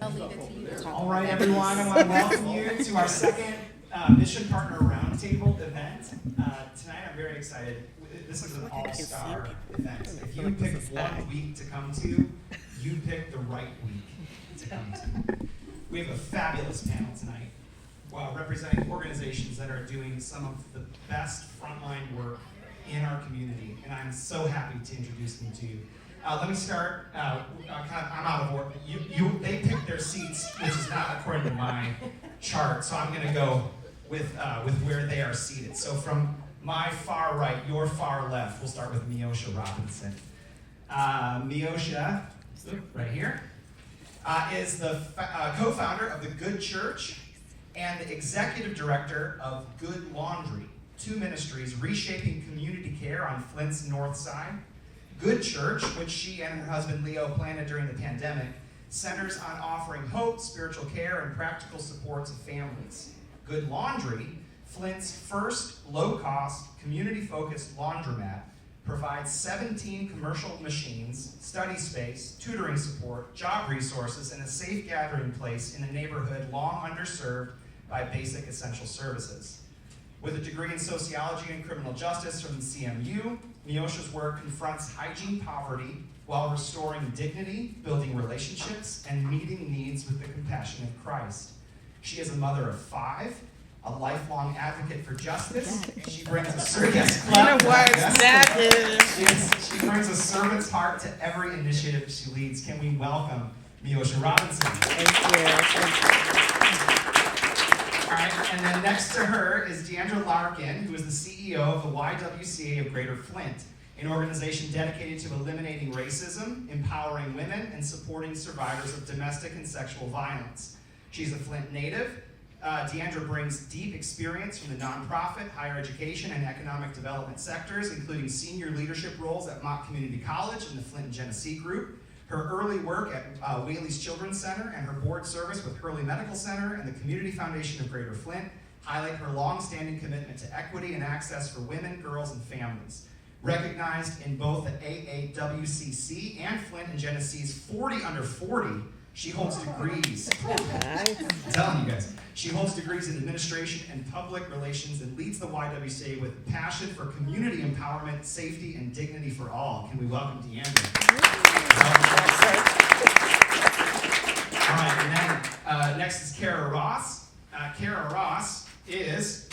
All right, everyone, I want to welcome you to our second Mission Partner Roundtable event. Tonight, I'm very excited. This is an all-star event. If you picked one week to come to, you picked the right week to come to. We have a fabulous panel tonight, representing organizations that are doing some of the best frontline work in our community, and I'm so happy to introduce them to you. Let me start. I'm out of order. They picked their seats, which is not according to my chart. So I'm going to go with where they are seated. So from my far right, your far left, we'll start with Miosha Robinson. Miosha, right here, is the co-founder of the Good Church and the executive director of Good Laundry, two ministries reshaping community care on Flint's north side. Good Church, which she and her husband Leo planted during the pandemic, centers on offering hope, spiritual care, and practical support to families. Good Laundry, Flint's first low-cost, community-focused laundromat, provides 17 commercial machines, study space, tutoring support, job resources, and a safe gathering place in a neighborhood long underserved by basic essential services. With a degree in sociology and criminal justice from the CMU, Miosha's work confronts hygiene poverty while restoring dignity, building relationships, and meeting needs with the compassion of Christ. She is a mother of 5, a lifelong advocate for justice. She brings a servant's She brings a servant's heart to every initiative she leads. Can we welcome Miosha Robinson? Thank you. All right, and then next to her is Deandra Larkin, who is the CEO of the YWCA of Greater Flint, an organization dedicated to eliminating racism, empowering women, and supporting survivors of domestic and sexual violence. She's a Flint native. Deandra brings deep experience from the nonprofit, higher education, and economic development sectors, including senior leadership roles at Mott Community College and the Flint and Genesee Group. Her early work at Whaley's Children's Center and her board service with Hurley Medical Center and the Community Foundation of Greater Flint highlight her long-standing commitment to equity and access for women, girls, and families. Recognized in both the AAWCC and Flint and Genesee's 40 under 40, she holds degrees. I'm telling you guys. She holds degrees in administration and public relations and leads the YWCA with passion for community empowerment, safety, and dignity for all. Can we welcome Deandra? All right, and then next is Kara Ross. Kara Ross is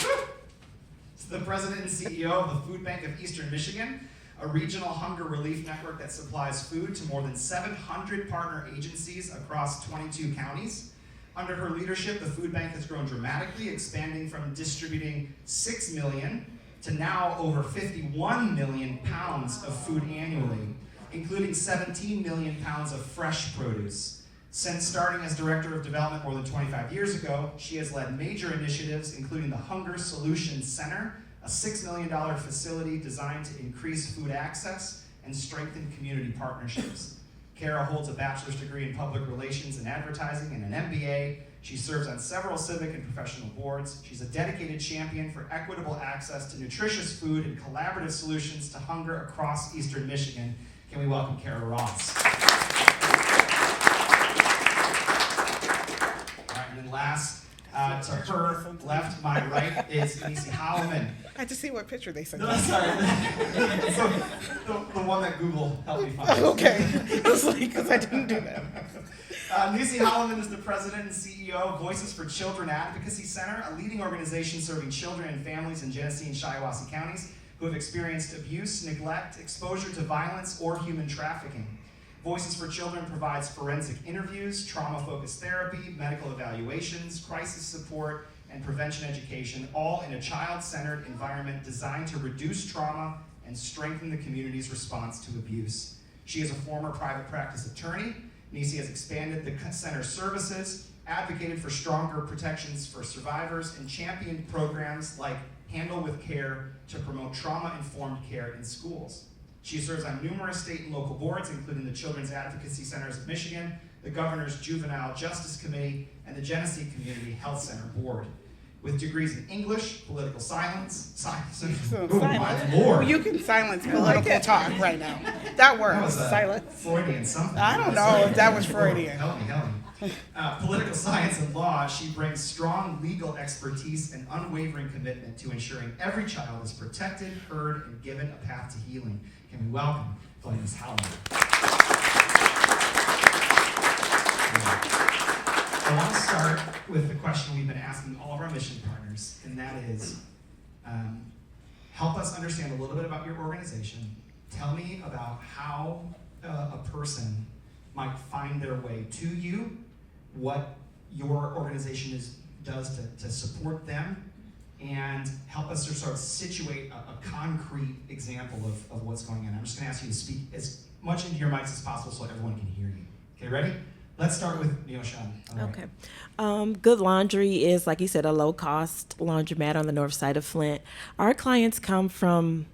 the president and CEO of the Food Bank of Eastern Michigan, a regional hunger relief network that supplies food to more than 700 partner agencies across 22 counties. Under her leadership, the food bank has grown dramatically, expanding from distributing 6 million to now over 51 million pounds of food annually, including 17 million pounds of fresh produce. Since starting as Director of Development more than 25 years ago, she has led major initiatives, including the Hunger Solutions Center, a $6 million facility designed to increase food access and strengthen community partnerships. Kara holds a bachelor's degree in public relations and advertising and an MBA. She serves on several civic and professional boards. She's a dedicated champion for equitable access to nutritious food and collaborative solutions to hunger across Eastern Michigan. Can we welcome Kara Ross? All right, and then last to her left, my right, is Nisi Holloman. I had to see what picture they sent. No, sorry. So, the one that Google helped me find. Okay. I was like, because I didn't do that. Nisi Holloman is the president and CEO of Voices for Children Advocacy Center, a leading organization serving children and families in Genesee and Shiawassee counties who have experienced abuse, neglect, exposure to violence, or human trafficking. Voices for Children provides forensic interviews, trauma-focused therapy, medical evaluations, crisis support, and prevention education, all in a child-centered environment designed to reduce trauma and strengthen the community's response to abuse. She is a former private practice attorney. Nisi has expanded the center's services, advocated for stronger protections for survivors, and championed programs like Handle with Care to promote trauma-informed care in schools. She serves on numerous state and local boards, including the Children's Advocacy Centers of Michigan, the Governor's Juvenile Justice Committee, and the Genesee Community Health Center Board. With degrees in English, political science, my Lord. Well, you can silence political talk right now. That works. That was Silence. Freudian something. I don't know if that was Freudian. Help me. Political science and law, she brings strong legal expertise and unwavering commitment to ensuring every child is protected, heard, and given a path to healing. Can we welcome Gladys Howard? I want to start with the question we've been asking all of our mission partners, and that is, help us understand a little bit about your organization. Tell me about how a person might find their way to you, what your organization does to support them, and help us to sort of situate a concrete example of what's going on. I'm just going to ask you to speak as much into your mics as possible so everyone can hear you. Okay, ready? Let's start with Neoshan. Okay. Good Laundry is, like you said, a low-cost laundromat on the north side of Flint. Our clients come from,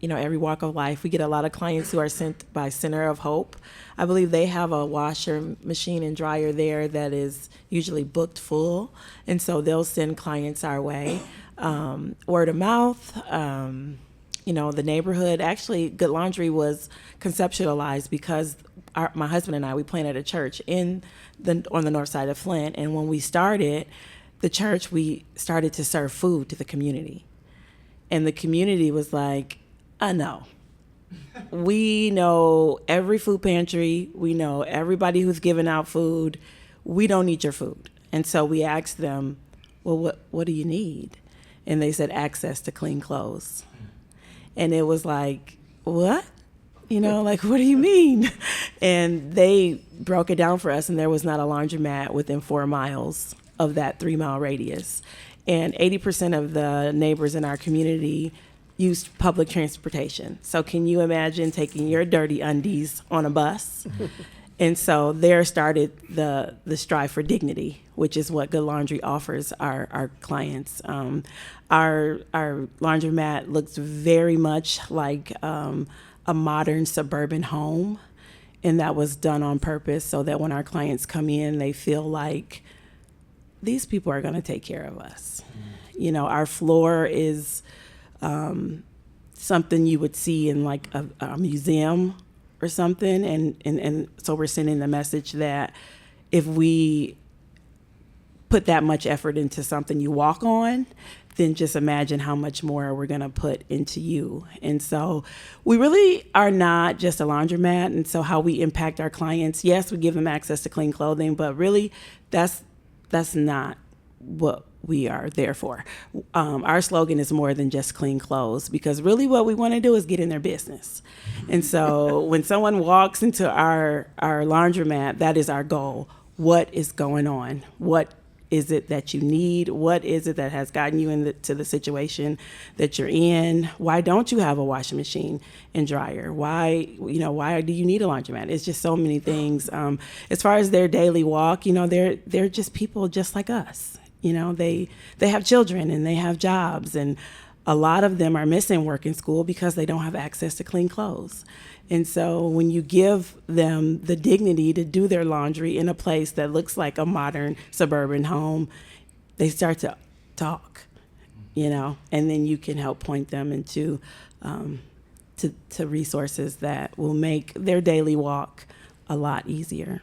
every walk of life. We get a lot of clients who are sent by Center of Hope. I believe they have a washer machine and dryer there that is usually booked full, and so they'll send clients our way. Word of mouth, the neighborhood. Actually, Good Laundry was conceptualized because my husband and I, we planted a church on the north side of Flint, and when we started the church, we started to serve food to the community, and the community was like, no. We know every food pantry. We know everybody who's giving out food. We don't need your food. And so we asked them, well, what do you need? And they said access to clean clothes. And it was like, what? What do you mean? And they broke it down for us, and there was not a laundromat within 4 miles of that 3-mile radius. And 80% of the neighbors in our community used public transportation. So can you imagine taking your dirty undies on a bus? And so there started the strive for dignity, which is what Good Laundry offers our clients. Our laundromat looks very much like a modern suburban home, and that was done on purpose so that when our clients come in, they feel like these people are going to take care of us. Our floor is something you would see in like a museum or something, and so we're sending the message that if we put that much effort into something you walk on, then just imagine how much more we're going to put into you. And so we really are not just a laundromat. And so how we impact our clients, yes, we give them access to clean clothing, but really that's not what we are there for. Our slogan is more than just clean clothes, because really what we want to do is get in their business. And so when someone walks into our laundromat, that is our goal. What is going on? What is it that you need? What is it that has gotten you into the situation that you're in? Why don't you have a washing machine and dryer? Why do you need a laundromat? It's just so many things. As far as their daily walk, they're just people just like us. They have children and they have jobs, and a lot of them are missing work in school because they don't have access to clean clothes. And so when you give them the dignity to do their laundry in a place that looks like a modern suburban home, they start to talk, and then you can help point them into to resources that will make their daily walk a lot easier.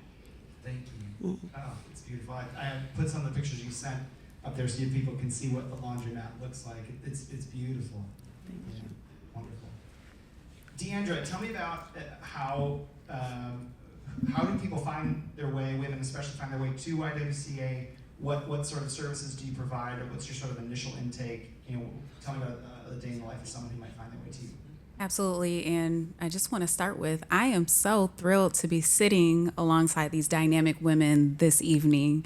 Thank you. Oh, it's beautiful. I put some of the pictures you sent up there so people can see what the laundromat looks like. It's beautiful. Yeah, wonderful. Deandra, tell me about how do people find their way, women especially find their way to YWCA? What sort of services do you provide, or what's your sort of initial intake? Tell me about a day in the life of someone who might find their way to you. Absolutely, and I just want to start with, I am so thrilled to be sitting alongside these dynamic women this evening.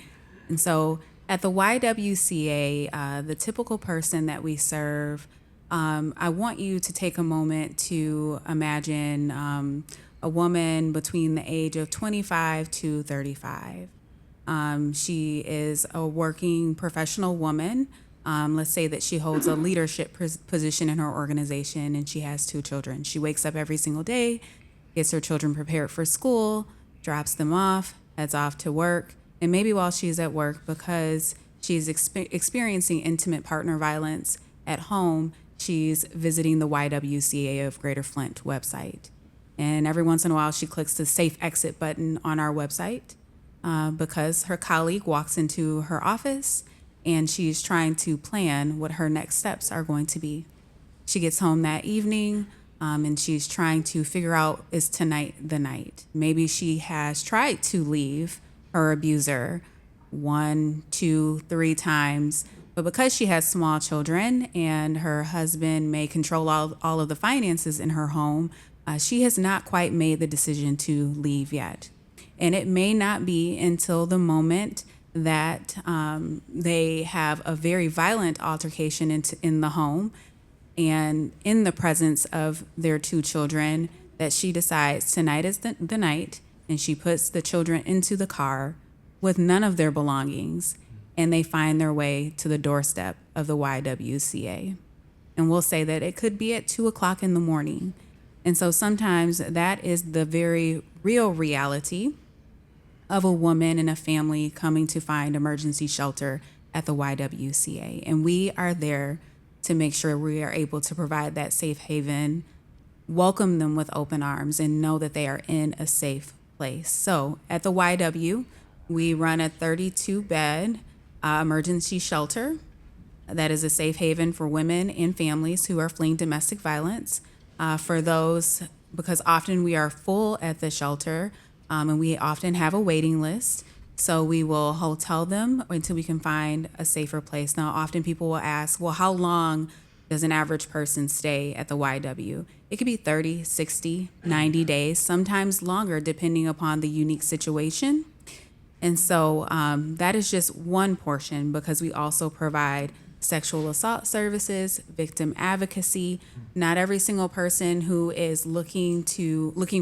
And so at the YWCA, the typical person that we serve, I want you to take a moment to imagine a woman between the age of 25 to 35. She is a working professional woman. Let's say that she holds a leadership position in her organization, and she has 2 children. She wakes up every single day, gets her children prepared for school, drops them off, heads off to work, and maybe while she's at work, because she's experiencing intimate partner violence at home, she's visiting the YWCA of Greater Flint website. And every once in a while, she clicks the Safe Exit button on our website. because her colleague walks into her office and she's trying to plan what her next steps are going to be. She gets home that evening and she's trying to figure out, is tonight the night? Maybe she has tried to leave her abuser 1, 2, 3 times, but because she has small children and her husband may control all of the finances in her home, she has not quite made the decision to leave yet. And it may not be until the moment that they have a very violent altercation in the home and in the presence of their 2 children that she decides tonight is the night, and she puts the children into the car with none of their belongings, and they find their way to the doorstep of the YWCA. And we'll say that it could be at 2 o'clock in the morning. And so sometimes that is the very real reality of a woman and a family coming to find emergency shelter at the YWCA. And we are there to make sure we are able to provide that safe haven, welcome them with open arms, and know that they are in a safe place. So at the YW, we run a 32-bed emergency shelter that is a safe haven for women and families who are fleeing domestic violence. For those, because often we are full at the shelter, and we often have a waiting list. So we will hotel them until we can find a safer place. Now, often people will ask, well, how long does an average person stay at the YW? It could be 30, 60, 90 days, sometimes longer, depending upon the unique situation. And so that is just one portion, because we also provide sexual assault services, victim advocacy. Not every single person who is looking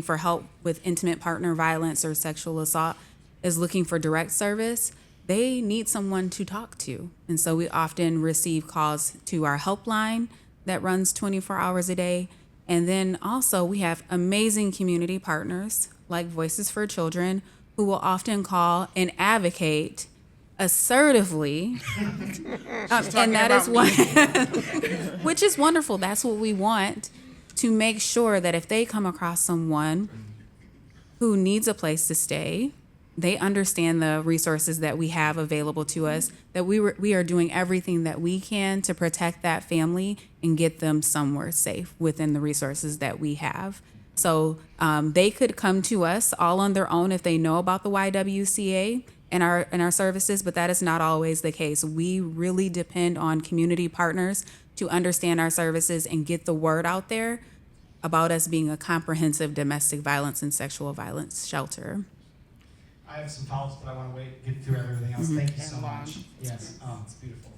for help with intimate partner violence or sexual assault is looking for direct service. They need someone to talk to. And so we often receive calls to our helpline that runs 24 hours a day. And then also we have amazing community partners like Voices for Children who will often call and advocate assertively. And that is what, which is wonderful. That's what we want, to make sure that if they come across someone who needs a place to stay, they understand the resources that we have available to us, that we are doing everything that we can to protect that family and get them somewhere safe within the resources that we have. So they could come to us all on their own if they know about the YWCA and our services, but that is not always the case. We really depend on community partners to understand our services and get the word out there about us being a comprehensive domestic violence and sexual violence shelter. I have some follow-ups, but I want to get through everything else. Thank you so much. Yes, it's beautiful.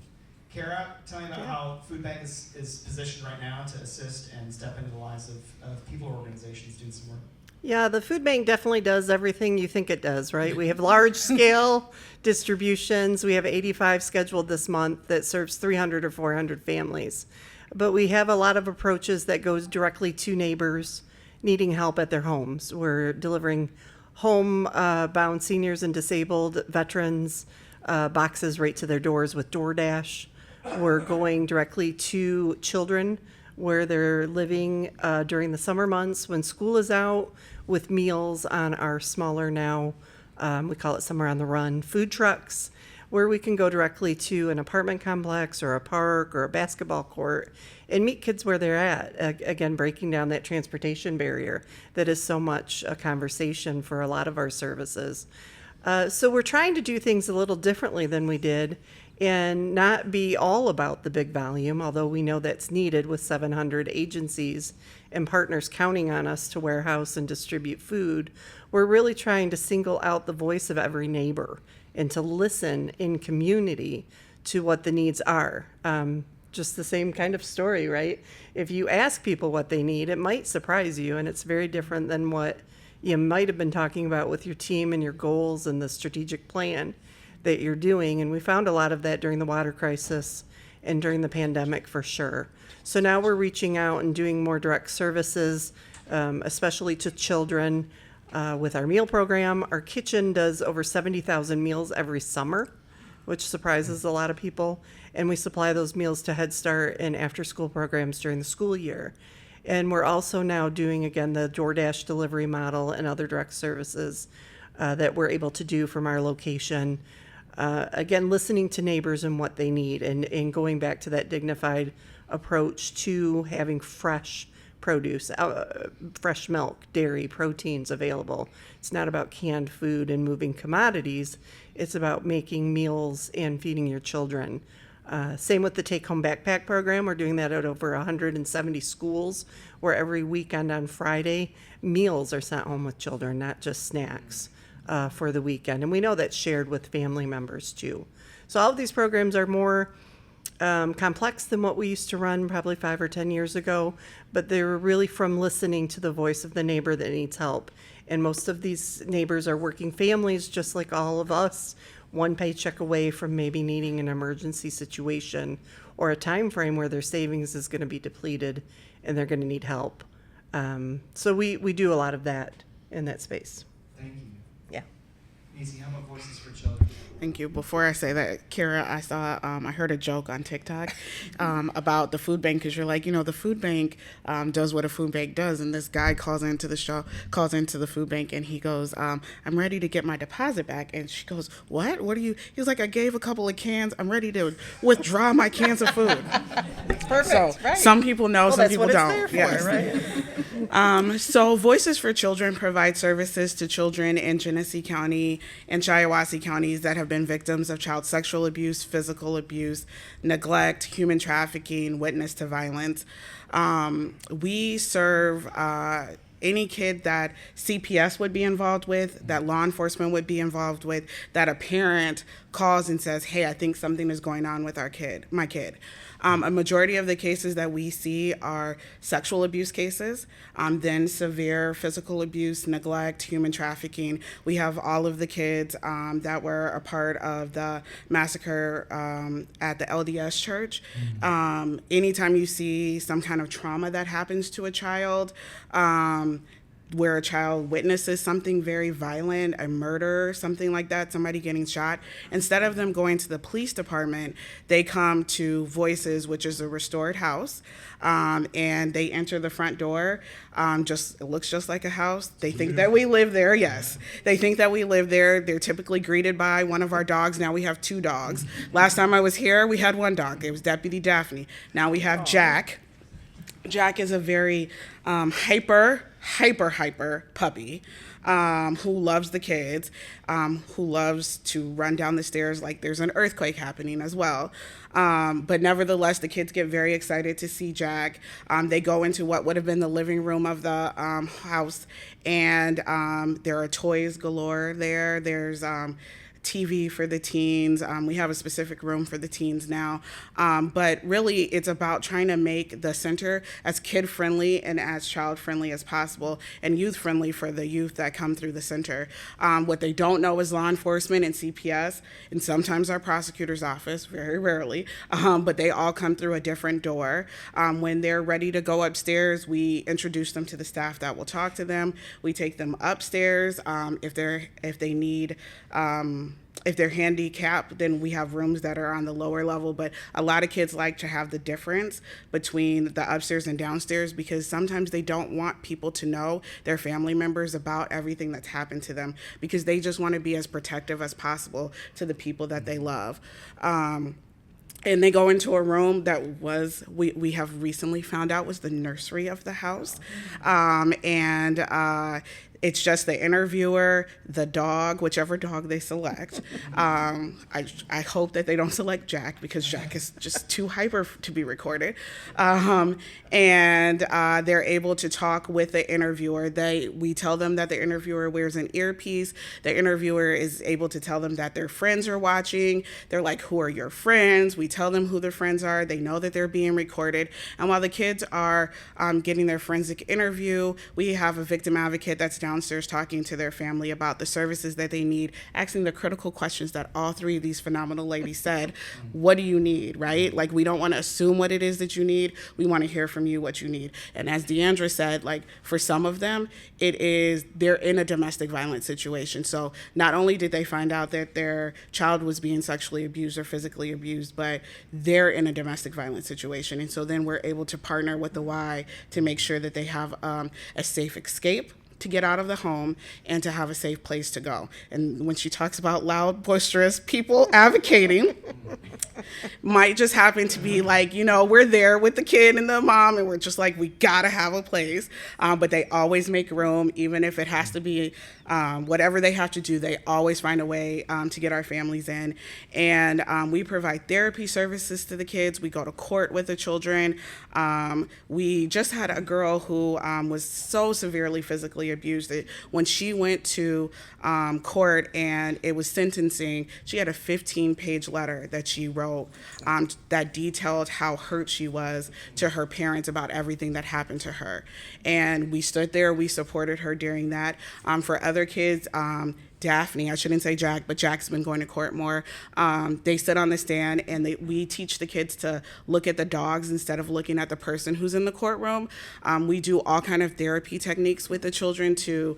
Kara, tell me about how Food Bank is positioned right now to assist and step into the lives of people or organizations doing some work. Yeah, the food bank definitely does everything you think it does, right? We have large scale distributions. We have 85 scheduled this month that serves 300 or 400 families. But we have a lot of approaches that goes directly to neighbors needing help at their homes. We're delivering home-bound seniors and disabled veterans boxes right to their doors with DoorDash. We're going directly to children where they're living during the summer months when school is out, with meals on our smaller now, we call it Summer on the Run, food trucks, where we can go directly to an apartment complex or a park or a basketball court and meet kids where they're at. Again, breaking down that transportation barrier that is so much a conversation for a lot of our services. So we're trying to do things a little differently than we did and not be all about the big volume, although we know that's needed with 700 agencies and partners counting on us to warehouse and distribute food. We're really trying to single out the voice of every neighbor and to listen in community to what the needs are. Just the same kind of story, right? If you ask people what they need, it might surprise you, and it's very different than what you might have been talking about with your team and your goals and the strategic plan that you're doing. And we found a lot of that during the water crisis and during the pandemic for sure. So now we're reaching out and doing more direct services, especially to children with our meal program. Our kitchen does over 70,000 meals every summer, which surprises a lot of people. And we supply those meals to Head Start and after school programs during the school year. And we're also now doing, again, the DoorDash delivery model and other direct services that we're able to do from our location. Again, listening to neighbors and what they need, and going back to that dignified approach to having fresh produce, fresh milk, dairy, proteins available. It's not about canned food and moving commodities. It's about making meals and feeding your children. Same with the take-home backpack program. We're doing that at over 170 schools, where every weekend on Friday, meals are sent home with children, not just snacks for the weekend. And we know that's shared with family members too. So all of these programs are more complex than what we used to run probably 5 or 10 years ago, but they're really from listening to the voice of the neighbor that needs help. And most of these neighbors are working families, just like all of us, one paycheck away from maybe needing an emergency situation or a time frame where their savings is going to be depleted and they're going to need help. So we do a lot of that in that space. Thank you. Yeah. Macy, how about Voices for Children? Thank you. Before I say that, Kara, I heard a joke on TikTok about the food bank, because you're like, the food bank does what a food bank does. And this guy calls into the food bank, and he goes, I'm ready to get my deposit back. And she goes, what? What are you? He's like, I gave a couple of cans. I'm ready to withdraw my cans of food. Perfect. So right. some people know, some that's people what don't. It's there Yes. for, right? So Voices for Children provide services to children in Genesee County and Shiawassee counties that have been victims of child sexual abuse, physical abuse, neglect, human trafficking, witness to violence. We serve any kid that CPS would be involved with, that law enforcement would be involved with, that a parent calls and says, hey, I think something is going on with my kid. A majority of the cases that we see are sexual abuse cases, then severe physical abuse, neglect, human trafficking. We have all of the kids that were a part of the massacre at the LDS church. Anytime you see some kind of trauma that happens to a child, where a child witnesses something very violent, a murder, something like that, somebody getting shot, instead of them going to the police department, they come to Voices, which is a restored house, and they enter the front door. It looks just like a house. They think that we live there. Yes, they think that we live there. They're typically greeted by one of our dogs. Now we have 2 dogs. Last time I was here, we had 1 dog. It was Deputy Daphne. Now we have Jack. Jack is a very hyper puppy who loves the kids, who loves to run down the stairs like there's an earthquake happening as well. But nevertheless, the kids get very excited to see Jack. They go into what would have been the living room of the house, and there are toys galore there. There's TV for the teens. We have a specific room for the teens now. But really, it's about trying to make the center as kid-friendly and as child-friendly as possible, and youth-friendly for the youth that come through the center. What they don't know is law enforcement and CPS, and sometimes our prosecutor's office, very rarely, but they all come through a different door. When they're ready to go upstairs, we introduce them to the staff that will talk to them. We take them upstairs. If they need if they're handicapped, then we have rooms that are on the lower level. But a lot of kids like to have the difference between the upstairs and downstairs, because sometimes they don't want people to know, their family members, about everything that's happened to them, because they just want to be as protective as possible to the people that they love. And they go into a room that we have recently found out was the nursery of the house. It's just the interviewer, the dog, whichever dog they select. I hope that they don't select Jack, because Jack is just too hyper to be recorded. And they're able to talk with the interviewer. We tell them that the interviewer wears an earpiece. The interviewer is able to tell them that their friends are watching. They're like, who are your friends? We tell them who their friends are. They know that they're being recorded. And while the kids are getting their forensic interview, we have a victim advocate that's downstairs talking to their family about the services that they need, asking the critical questions that all 3 of these phenomenal ladies said. What do you need, right? Like, we don't want to assume what it is that you need. We want to hear from you what you need. And as Deandra said, like, for some of them, they're in a domestic violence situation. So not only did they find out that their child was being sexually abused or physically abused, but they're in a domestic violence situation. And so then we're able to partner with the Y to make sure that they have a safe escape to get out of the home and to have a safe place to go. And when she talks about loud, boisterous people advocating, might just happen to be like, we're there with the kid and the mom, and we're just like, we gotta have a place. But they always make room, even if it has to be whatever they have to do, they always find a way to get our families in. And we provide therapy services to the kids. We go to court with the children. We just had a girl who was so severely physically abused that when she went to court and it was sentencing, she had a 15-page letter that she wrote that detailed how hurt she was to her parents about everything that happened to her. And we stood there, we supported her during that. For other kids, Daphne, I shouldn't say Jack, but Jack's been going to court more. They sit on the stand and we teach the kids to look at the dogs instead of looking at the person who's in the courtroom. We do all kind of therapy techniques with the children to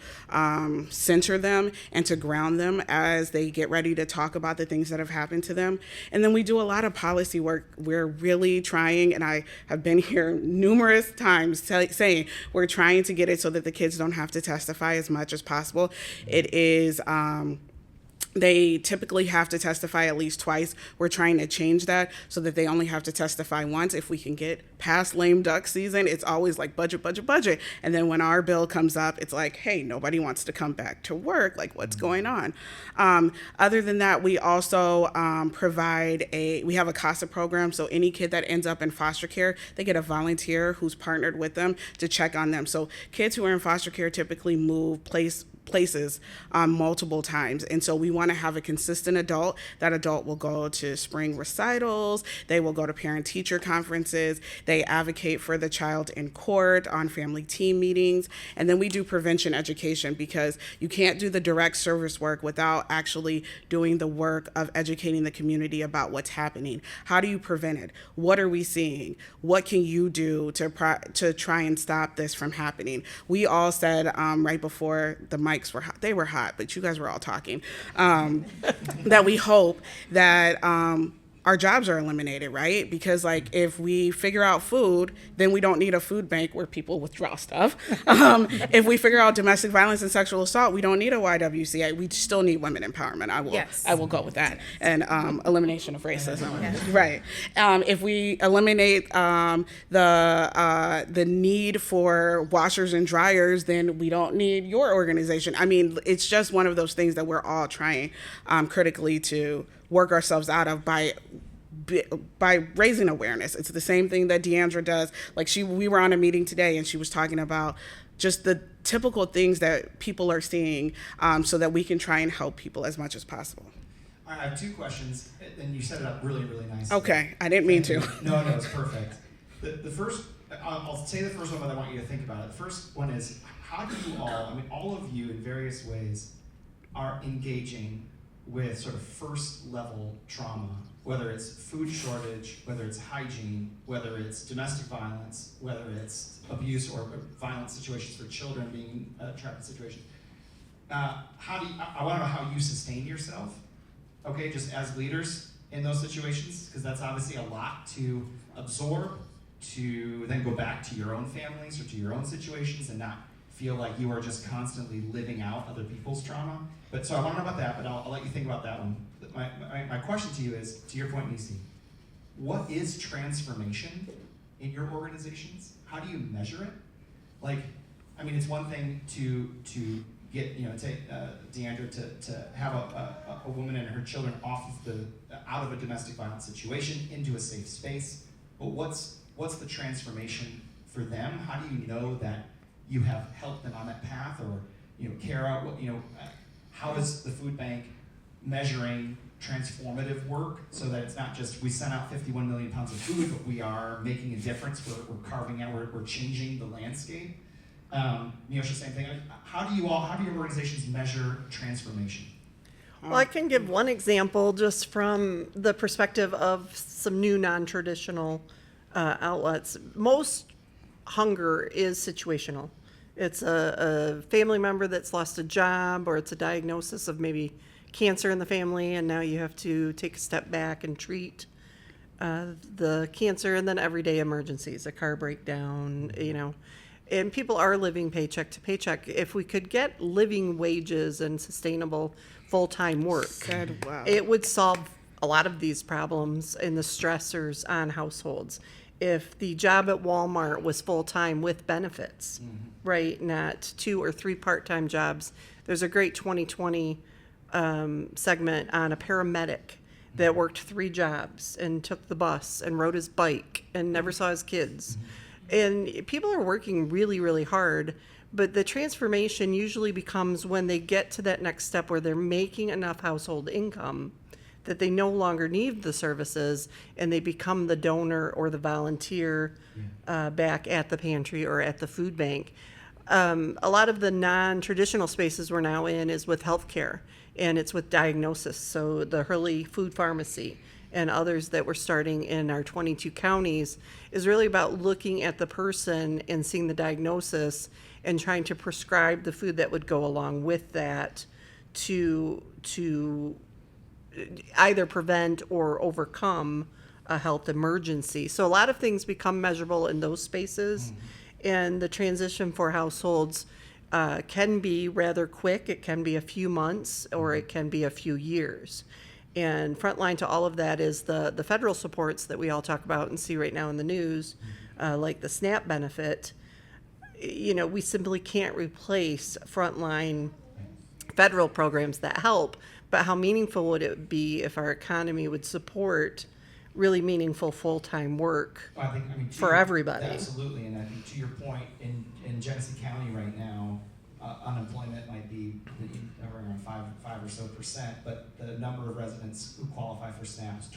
center them and to ground them as they get ready to talk about the things that have happened to them. And then we do a lot of policy work. We're really trying, and I have been here numerous times saying we're trying to get it so that the kids don't have to testify as much as possible. It is they typically have to testify at least twice. We're trying to change that so that they only have to testify once. If we can get past lame duck season, it's always like budget. And then when our bill comes up, it's like, hey, nobody wants to come back to work. Like, what's going on? Other than that, we also we have a CASA program. So any kid that ends up in foster care, they get a volunteer who's partnered with them to check on them. So kids who are in foster care typically move places multiple times, and so we want to have a consistent adult. That adult will go to spring recitals, they will go to parent-teacher conferences, they advocate for the child in court on family team meetings, and then we do prevention education, because you can't do the direct service work without actually doing the work of educating the community about what's happening. How do you prevent it? What are we seeing? What can you do to try and stop this from happening? We all said right before the mics were hot, they were hot, but you guys were all talking, that we hope that our jobs are eliminated, right? Because like if we figure out food, then we don't need a food bank where people withdraw stuff. If we figure out domestic violence and sexual assault, we don't need a YWCA. We still need women empowerment. I will go with that. And elimination of racism, right? If we eliminate the need for washers and dryers, then we don't need your organization. I mean, it's just one of those things that we're all trying critically to work ourselves out of by raising awareness. It's the same thing that Deandra does. Like we were on a meeting today and she was talking about just the typical things that people are seeing, so that we can try and help people as much as possible. All right, I have two questions, and you set it up really, really nicely. Okay, I didn't mean to. No, it's perfect. The first, I'll say the first one, but I want you to think about it. The first one is, how do you all of you in various ways are engaging with sort of first level trauma, whether it's food shortage, whether it's hygiene, whether it's domestic violence, whether it's abuse or violent situations for children being trapped in situations. I want to know how you sustain yourself, okay, just as leaders in those situations, because that's obviously a lot to absorb, to then go back to your own families or to your own situations and not feel like you are just constantly living out other people's trauma. But so I want to know about that, but I'll let you think about that one. My question to you is, to your point, Nisi, what is transformation in your organizations? How do you measure it? Like, I mean, it's one thing to get, take Deandra to have a woman and her children out of a domestic violence situation into a safe space. But what's the transformation for them? How do you know that you have helped them on that path, or Kara, how is the food bank measuring transformative work so that it's not just we sent out 51 million pounds of food, but we are making a difference. We're carving out. We're changing the landscape. Neosha, same thing. How do your organizations measure transformation? Well, I can give one example just from the perspective of some new non-traditional outlets. Most hunger is situational. It's a family member that's lost a job, or it's a diagnosis of maybe cancer in the family, and now you have to take a step back and treat the cancer, and then everyday emergencies, a car breakdown, And people are living paycheck to paycheck. If we could get living wages and sustainable full-time work, Said well. it would solve a lot of these problems and the stressors on households. If the job at Walmart was full-time with benefits, right, not 2 or 3 part-time jobs. There's a great 2020 segment on a paramedic that worked 3 jobs and took the bus and rode his bike and never saw his kids. And people are working really, really hard, but the transformation usually becomes when they get to that next step where they're making enough household income that they no longer need the services, and they become the donor or the volunteer back at the pantry or at the food bank. A lot of the non-traditional spaces we're now in is with healthcare, and it's with diagnosis. So the Hurley Food Pharmacy and others that we're starting in our 22 counties is really about looking at the person and seeing the diagnosis and trying to prescribe the food that would go along with that to either prevent or overcome a health emergency. So a lot of things become measurable in those spaces, and the transition for households can be rather quick. It can be a few months or it can be a few years. And frontline to all of that is the federal supports that we all talk about and see right now in the news, like the SNAP benefit. You know, we simply can't replace frontline federal programs that help, but how meaningful would it be if our economy would support really meaningful full-time work Well, I mean, for everybody? Absolutely, and I think to your point, in Genesee County right now, unemployment might be around 5 or so percent, but the number of residents who qualify for SNAP is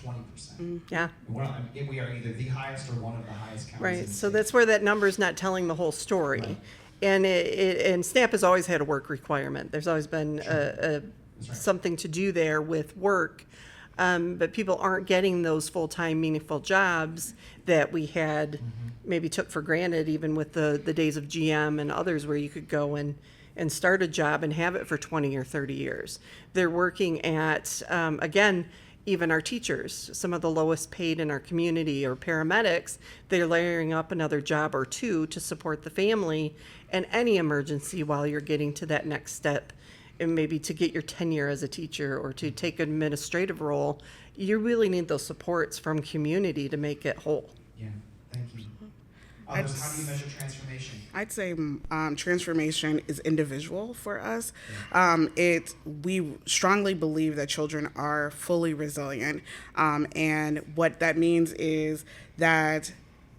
20%. Yeah. We are either the highest or one of the highest counties. in Right, the so state. that's where that number's not telling the whole story. Right. And and SNAP has always had a work requirement. There's always been That's right. something to do there with work. But people aren't getting those full-time meaningful jobs that we had maybe took for granted, even with the days of GM and others where you could go and start a job and have it for 20 or 30 years. They're working at, again, even our teachers, some of the lowest paid in our community, or paramedics, they're layering up another job or 2 to support the family and any emergency while you're getting to that next step. And maybe to get your tenure as a teacher or to take an administrative role, you really need those supports from community to make it whole. Yeah, thank you. Others, how do you measure transformation? I'd say transformation is individual for us. We strongly believe that children are fully resilient, and what that means is that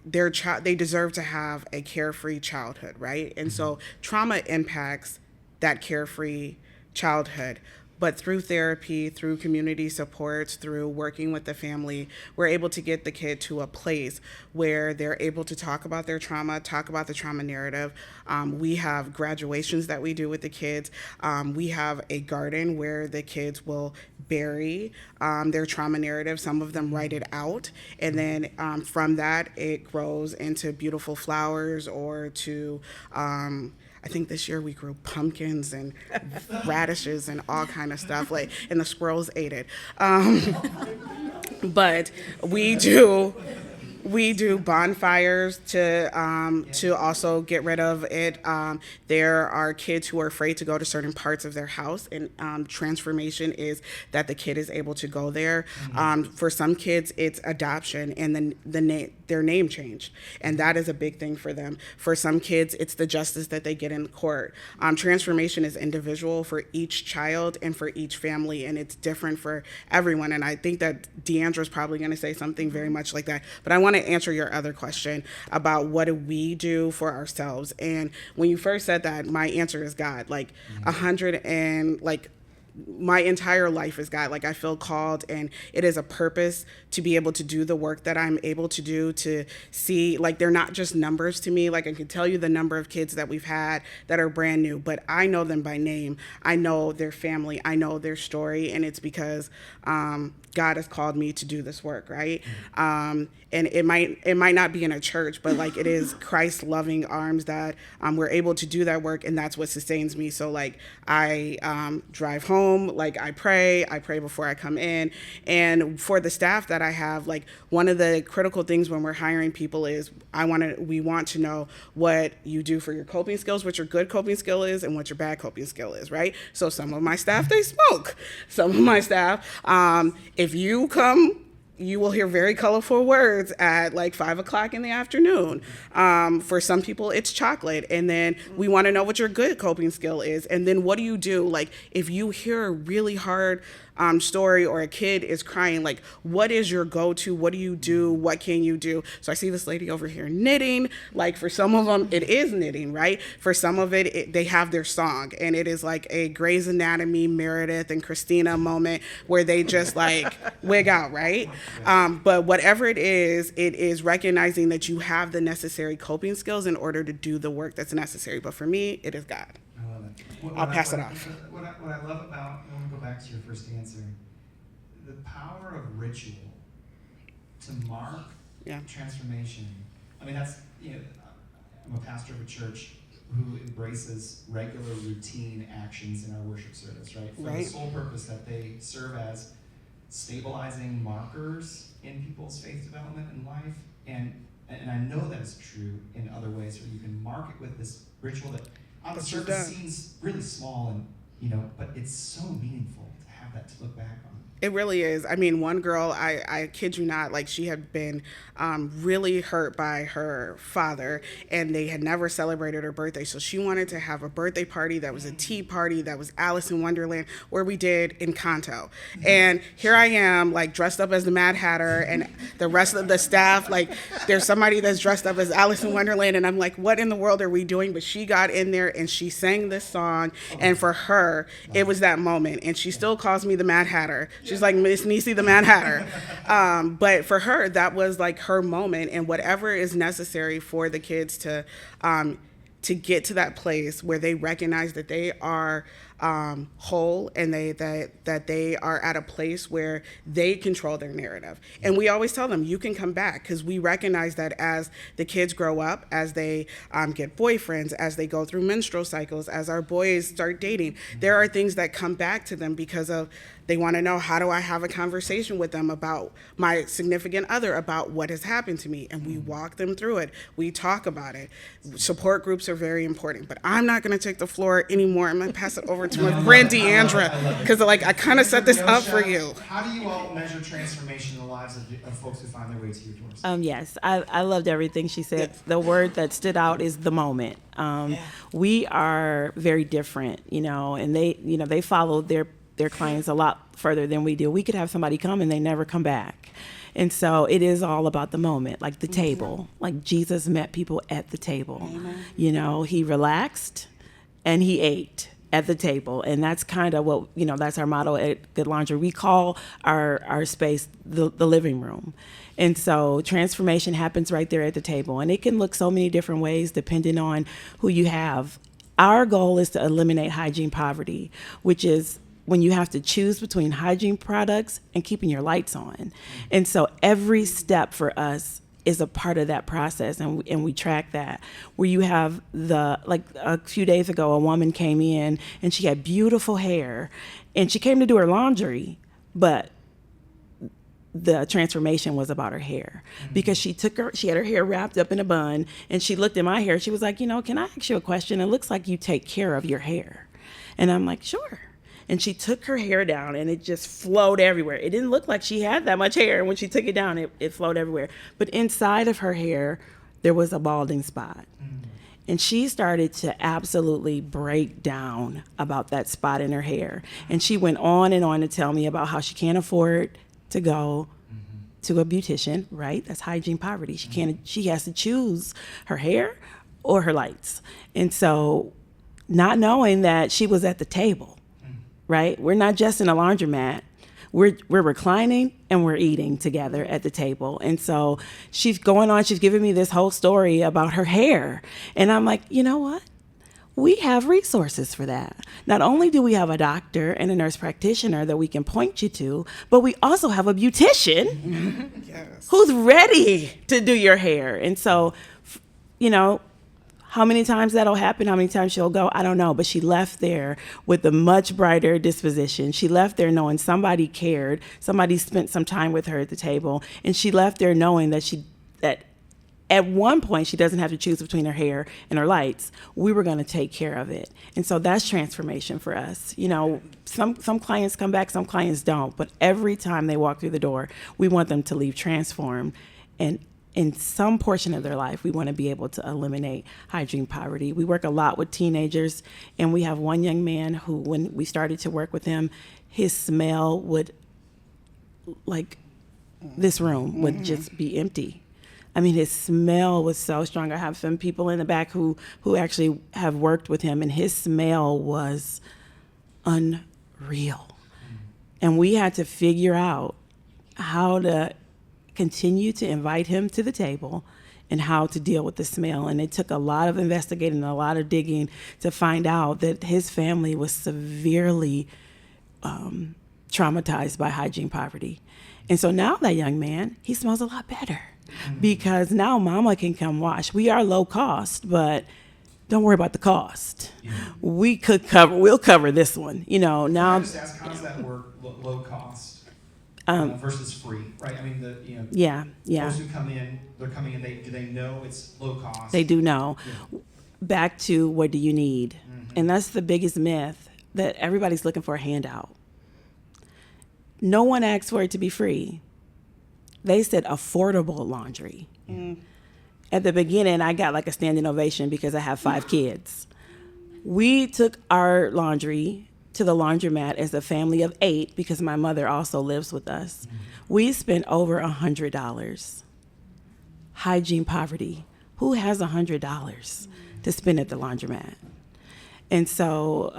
they deserve to have a carefree childhood, right? And so trauma impacts that carefree childhood. But through therapy, through community supports, through working with the family, we're able to get the kid to a place where they're able to talk about their trauma, talk about the trauma narrative. We have graduations that we do with the kids. We have a garden where the kids will bury their trauma narrative. Some of them write it out. And then from that, it grows into beautiful flowers or to... I think this year we grew pumpkins and radishes and all kind of stuff, and the squirrels ate it. But we do bonfires to also get rid of it. There are kids who are afraid to go to certain parts of their house, and transformation is that the kid is able to go there. For some kids, it's adoption, and then their name changed, and that is a big thing for them. For some kids, it's the justice that they get in court. Transformation is individual for each child and for each family, and it's different for everyone. And I think that Deandra's probably going to say something very much like that, but I want to answer your other question about what do we do for ourselves. And when you first said that, my answer is God. My entire life is God. I feel called, and it is a purpose to be able to do the work that I'm able to do, to see, they're not just numbers to me. I can tell you the number of kids that we've had that are brand new, but I know them by name. I know their family. I know their story, and it's because God has called me to do this work, right? And it might not be in a church, but it is Christ's loving arms that we're able to do that work, and that's what sustains me. So I drive home home, like I pray before I come in. And for the staff that I have, like one of the critical things when we're hiring people is we want to know what you do for your coping skills, what your good coping skill is and what your bad coping skill is, right? So some of my staff, they smoke. Some of my staff, if you come, you will hear very colorful words at like 5 o'clock in the afternoon. For some people, it's chocolate. And then we want to know what your good coping skill is. And then what do you do? Like if you hear a really hard story or a kid is crying, like what is your go-to? What do you do? What can you do? So I see this lady over here knitting. Like for some of them, it is knitting, right? For some of it, they have their song. And it is like a Grey's Anatomy, Meredith and Christina moment where they just like wig out, right? But whatever it is recognizing that you have the necessary coping skills in order to do the work that's necessary. But for me, it is God. I love it. I'll pass it off. What I love about, I want to go back to your first answer, the power of ritual to mark transformation. I mean, that's, I'm a pastor of a church who embraces regular routine actions in our worship service, right? For the sole purpose that they serve as stabilizing markers in people's faith development and life. And I know that is true in other ways where you can mark it with this ritual that on the surface seems really small and, but it's so meaningful to have that to look back on. It really is. I mean, one girl, I kid you not, like she had been really hurt by her father and they had never celebrated her birthday. So she wanted to have a birthday party that was a tea party that was Alice in Wonderland, where we did Encanto. And here I am, like dressed up as the Mad Hatter and the rest of the staff, like there's somebody that's dressed up as Alice in Wonderland. And I'm like, what in the world are we doing? But she got in there and she sang this song. And for her, it was that moment. And she still calls me the Mad Hatter. She's like Miss Niecy the Mad Hatter. But for her, that was like her moment, and whatever is necessary for the kids to get to that place where they recognize that they are whole and that they are at a place where they control their narrative. And we always tell them, you can come back, because we recognize that as the kids grow up, as they get boyfriends, as they go through menstrual cycles, as our boys start dating, there are things that come back to them because of they want to know, how do I have a conversation with them about my significant other, about what has happened to me? And we walk them through it. We talk about it. Support groups are very important. But I'm not going to take the floor anymore. I'm going to pass it over to my friend Deandra, because I kind of set this up for you. How do you all measure transformation in the lives of folks who find their way to your doors? Yes, I loved everything she said. Yeah. The word that stood out is the moment. We are very different, and they follow their clients a lot further than we do. We could have somebody come and they never come back. And so it is all about the moment, like the table. Like Jesus met people at the table. Amen. He relaxed and he ate at the table. And that's kind of what, that's our motto at Good Laundry. We call our space the living room. And so transformation happens right there at the table. And it can look so many different ways depending on who you have. Our goal is to eliminate hygiene poverty, which is when you have to choose between hygiene products and keeping your lights on. And so every step for us is a part of that process, and we track that. Where you have a few days ago, a woman came in and she had beautiful hair and she came to do her laundry, but the transformation was about her hair, because she had her hair wrapped up in a bun, and she looked at my hair. She was like, can I ask you a question? It looks like you take care of your hair. And I'm like, sure. And she took her hair down and it just flowed everywhere. It didn't look like she had that much hair. And when she took it down, it flowed everywhere. But inside of her hair, there was a balding spot. And she started to absolutely break down about that spot in her hair. And she went on and on to tell me about how she can't afford to go to a beautician, right? That's hygiene poverty. She has to choose her hair or her lights. And so not knowing that she was at the table, right? We're not just in a laundromat. We're reclining and we're eating together at the table. And so she's going on, she's giving me this whole story about her hair. And I'm like, you know what? We have resources for that. Not only do we have a doctor and a nurse practitioner that we can point you to, but we also have a beautician who's ready to do your hair. And so, How many times that'll happen, how many times she'll go, I don't know. But she left there with a much brighter disposition. She left there knowing somebody cared, somebody spent some time with her at the table, and she left there knowing that at one point she doesn't have to choose between her hair and her lights. We were going to take care of it. And so that's transformation for us. You know, some clients come back, some clients don't, but every time they walk through the door, we want them to leave transformed. And in some portion of their life, we want to be able to eliminate hygiene poverty. We work a lot with teenagers, and we have one young man who, when we started to work with him, his smell would, like, this room would just be empty. I mean, his smell was so strong. I have some people in the back who actually have worked with him, and his smell was unreal. And we had to figure out how to continue to invite him to the table and how to deal with the smell. And it took a lot of investigating and a lot of digging to find out that his family was severely traumatized by hygiene poverty. And so now that young man, he smells a lot better because now mama can come wash. We are low cost, but don't worry about the cost. We'll cover this one. You know, Can now. I just ask, how does that work, low cost versus free, right? I mean, Yeah. those who come in, they're coming in, do they know it's low cost? They do know. Yeah. Back to what do you need? And that's the biggest myth, that everybody's looking for a handout. No one asked for it to be free. They said affordable laundry. At the beginning, I got like a standing ovation because I have 5 kids. We took our laundry to the laundromat as a family of 8 because my mother also lives with us. We spent over $100. Hygiene poverty. Who has $100 to spend at the laundromat? And so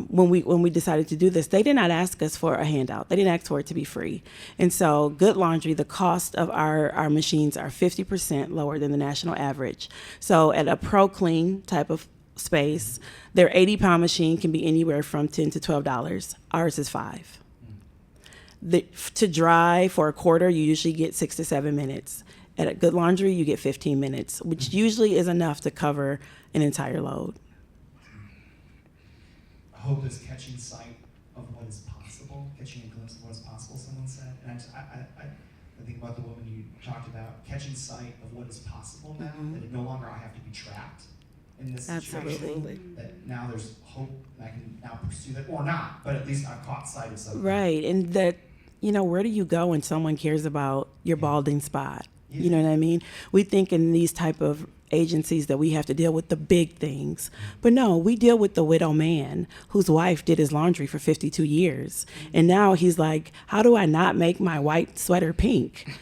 when we decided to do this, they did not ask us for a handout. They didn't ask for it to be free. And so Good Laundry, the cost of our machines are 50% lower than the national average. So at a Pro Clean type of space, their 80-pound machine can be anywhere from $10 to $12. Ours is $5. To dry for a quarter, you usually get 6 to 7 minutes. At a Good Laundry, you get 15 minutes, which usually is enough to cover an entire load. Hope is catching sight of what is possible, catching a glimpse of what is possible, someone said. And I think about the woman you talked about, catching sight of what is possible now, that no longer I have to be trapped in this situation. Absolutely. That now there's hope, and I can now pursue that, or not, but at least I've caught sight of something. Right, and that, you know, where do you go when someone cares about your balding spot? Yeah. You know what I mean? We think in these type of agencies that we have to deal with the big things. But no, we deal with the widow man whose wife did his laundry for 52 years. And now he's like, how do I not make my white sweater pink?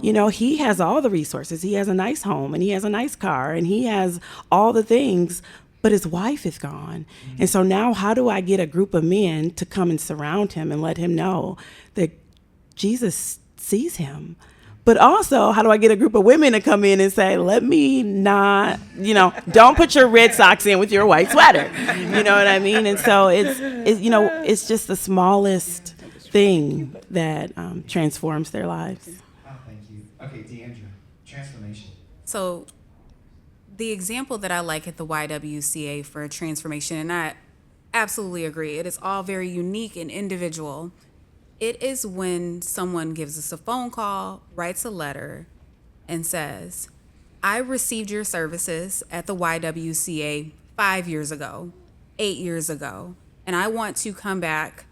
You know, he has all the resources. He has a nice home and he has a nice car and he has all the things, but his wife is gone. And so now how do I get a group of men to come and surround him and let him know that Jesus sees him? But also, how do I get a group of women to come in and say, let me not, you know, don't put your red socks in with your white sweater. You know what I mean? And so it's just the smallest thing that transforms their lives. Oh, thank you. Okay, Deandra, transformation. So the example that I like at the YWCA for transformation, and I absolutely agree, it is all very unique and individual. It is when someone gives us a phone call, writes a letter, and says, I received your services at the YWCA 5 years ago, 8 years ago, and I want to come back.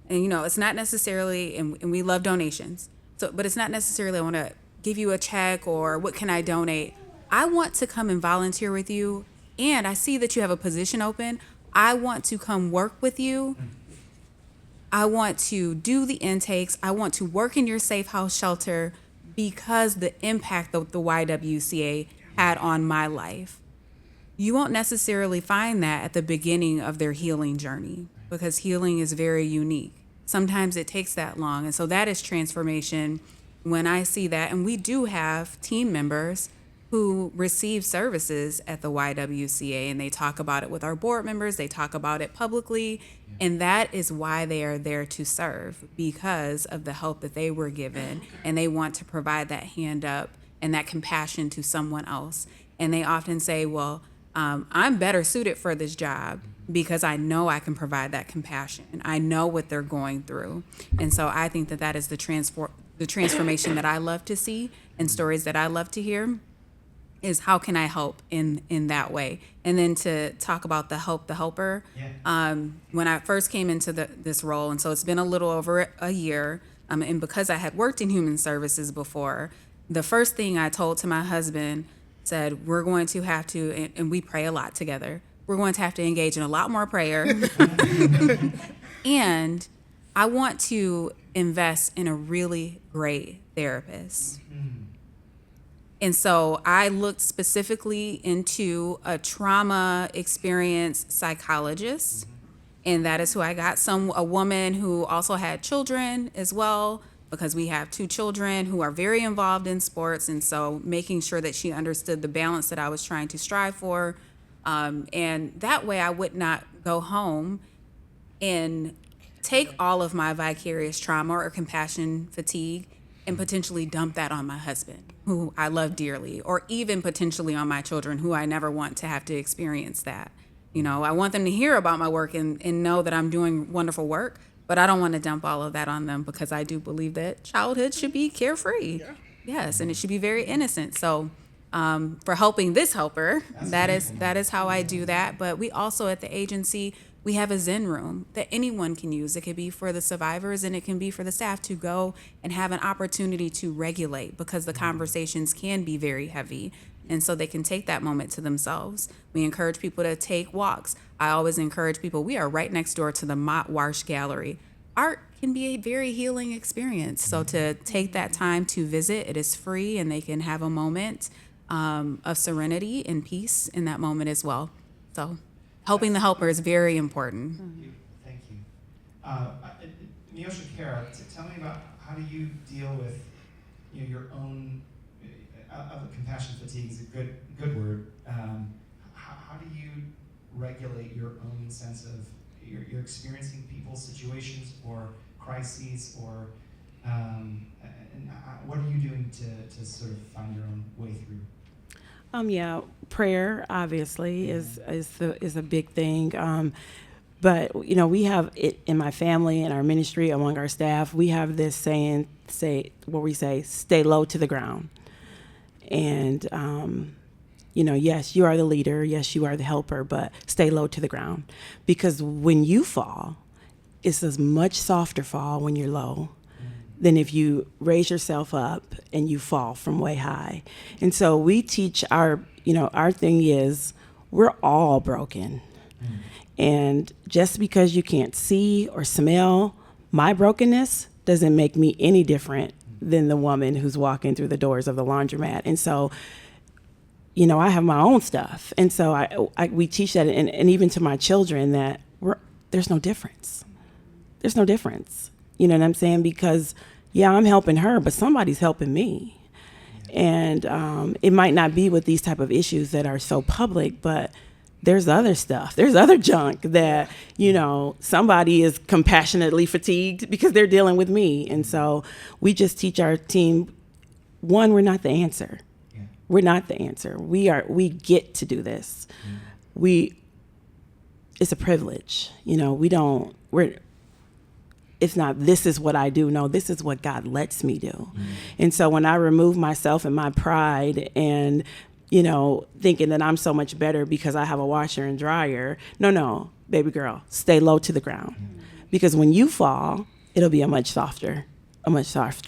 And, you know, it's not necessarily, and we love donations, but it's not necessarily I want to give you a check or what can I donate. I want to come and volunteer with you, and I see that you have a position open. I want to come work with you. I want to do the intakes. I want to work in your safe house shelter because the impact that the YWCA had on my life. You won't necessarily find that at the beginning of their healing journey because healing is very unique. Sometimes it takes that long. And so that is transformation when I see that. And we do have team members who receive services at the YWCA, and they talk about it with our board members. They talk about it publicly. And that is why they are there to serve, because of the help that they were given. And they want to provide that hand up and that compassion to someone else. And they often say, well, I'm better suited for this job because I know I can provide that compassion. I know what they're going through. And so I think that that is the transformation that I love to see and stories that I love to hear is how can I help in that way? And then to talk about the helper. Yeah. When I first came into this role, and so it's been a little over a year, and because I had worked in human services before, the first thing I told to my husband said, we're going to have to, and we pray a lot together, we're going to have to engage in a lot more prayer. And I want to invest in a really great therapist. And so I looked specifically into a trauma experience psychologist, and that is who I got. A woman who also had children as well, because we have 2 children who are very involved in sports, and so making sure that she understood the balance that I was trying to strive for, and that way I would not go home and take all of my vicarious trauma or compassion fatigue and potentially dump that on my husband, who I love dearly, or even potentially on my children, who I never want to have to experience that. You know, I want them to hear about my work and know that I'm doing wonderful work, but I don't want to dump all of that on them, because I do believe that childhood should be carefree. Yeah. Yes, and it should be very innocent. So for helping this helper, that is how I do that. But we also at the agency, we have a Zen room that anyone can use. It could be for the survivors, and it can be for the staff to go and have an opportunity to regulate, because the conversations can be very heavy. And so they can take that moment to themselves. We encourage people to take walks. I always encourage people, we are right next door to the Mott Warsh Gallery. Art can be a very healing experience. So to take that time to visit, it is free, and they can have a moment of serenity and peace in that moment as well. So helping the helper is very important. Thank you. Neosha Kara, tell me about how do you deal with your own compassion fatigue is a good word. How do you regulate your own sense of you're experiencing people's situations or crises, or and what are you doing to sort of find your own way through? Yeah, prayer obviously is a big thing. But we have it in my family, in our ministry, among our staff. We have this saying, stay low to the ground. And yes, you are the leader. Yes, you are the helper, but stay low to the ground, because when you fall, it's a much softer fall when you're low than if you raise yourself up and you fall from way high. And so we teach our thing is we're all broken. And just because you can't see or smell my brokenness doesn't make me any different than the woman who's walking through the doors of the laundromat. And so, I have my own stuff. And so we teach that, and even to my children, that there's no difference. There's no difference. You know what I'm saying? Because, yeah, I'm helping her, but somebody's helping me. And it might not be with these type of issues that are so public, but there's other stuff. There's other junk that, somebody is compassionately fatigued because they're dealing with me. And so we just teach our team, one, we're not the answer. Yeah. We're not the answer. We get to do this. It's a privilege. It's not, this is what I do. No, this is what God lets me do. Mm-hmm. And so when I remove myself and my pride and, thinking that I'm so much better because I have a washer and dryer, no, baby girl, stay low to the ground. Mm-hmm. Because when you fall, it'll be a much softer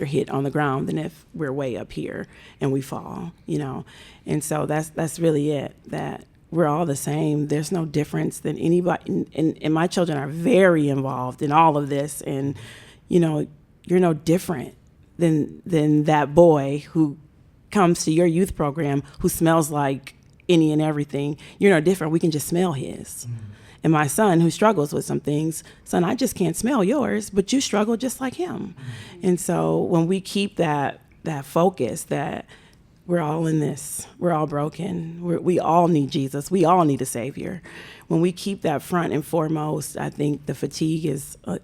hit on the ground than if we're way up here and we fall, And so that's really it, that we're all the same. There's no difference than anybody. And my children are very involved in all of this. And, you're no different than that boy who comes to your youth program who smells like any and everything. You're no different. We can just smell his. Mm-hmm. And my son, who struggles with some things, son, I just can't smell yours, but you struggle just like him. Mm-hmm. And so when we keep that focus, that we're all in this, we're all broken, we all need Jesus, we all need a Savior. When we keep that front and foremost, I think the fatigue is a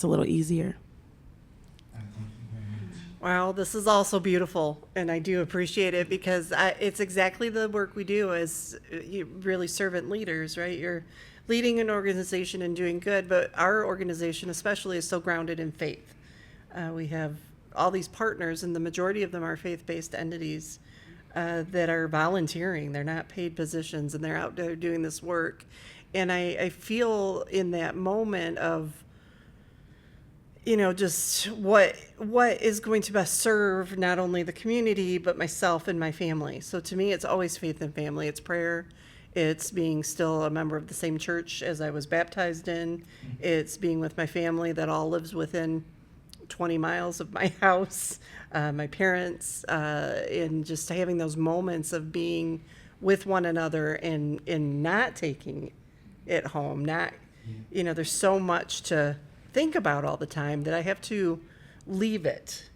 little easier. Thank you very much. Wow, this is also beautiful, and I do appreciate it because it's exactly the work we do as really servant leaders, right? You're leading an organization and doing good, but our organization especially is so grounded in faith. We have all these partners, and the majority of them are faith-based entities that are volunteering. They're not paid positions, and they're out there doing this work. And I feel in that moment of, just what is going to best serve not only the community, but myself and my family. So to me, it's always faith and family. It's prayer. It's being still a member of the same church as I was baptized in. It's being with my family that all lives within 20 miles of my house, my parents, and just having those moments of being with one another and not taking it home. There's so much to think about all the time that I have to leave it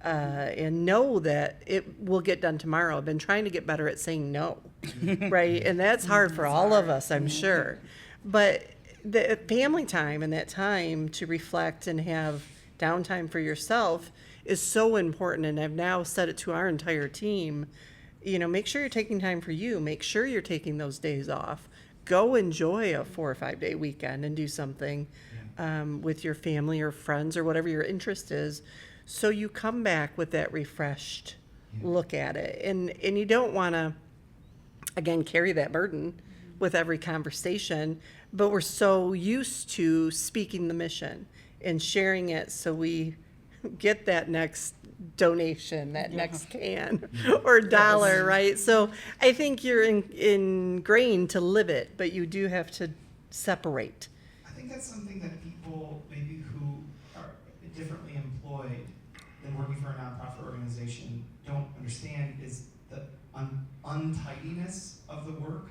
and know that it will get done tomorrow. I've been trying to get better at saying no, right? And that's hard for all of us, I'm sure. But the family time and that time to reflect and have downtime for yourself is so important. And I've now said it to our entire team, make sure you're taking time for you. Make sure you're taking those days off. Go enjoy a 4 or 5 day weekend and do something with your family or friends or whatever your interest is, so you come back with that refreshed look at it. And you don't want to, again, carry that burden with every conversation, but we're so used to speaking the mission and sharing it so we get that next donation, that next can or dollar, right? So I think you're ingrained to live it, but you do have to separate. I think that's something that people maybe who are differently employed than working for a nonprofit organization don't understand is the untidiness of the work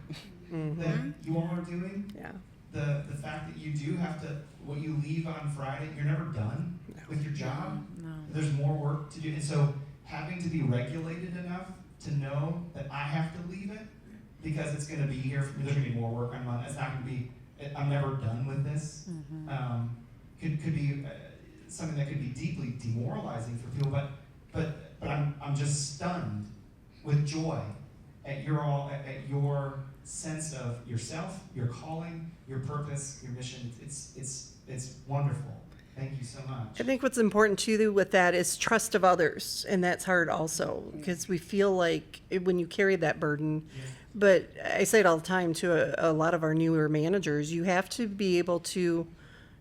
that you all are doing. Yeah. The fact that you do have to, what you leave on Friday, you're never done with your job. No. There's more work to do. And so having to be regulated enough to know that I have to leave it because it's going to be here for me. There's going to be more work on Monday. It's not going to be, I'm never done with this. Could be something that could be deeply demoralizing for people. But I'm just stunned with joy at your sense of yourself, your calling, your purpose, your mission. It's wonderful. Thank you so much. I think what's important too with that is trust of others, and that's hard also because we feel like when you carry that burden. But I say it all the time to a lot of our newer managers, you have to be able to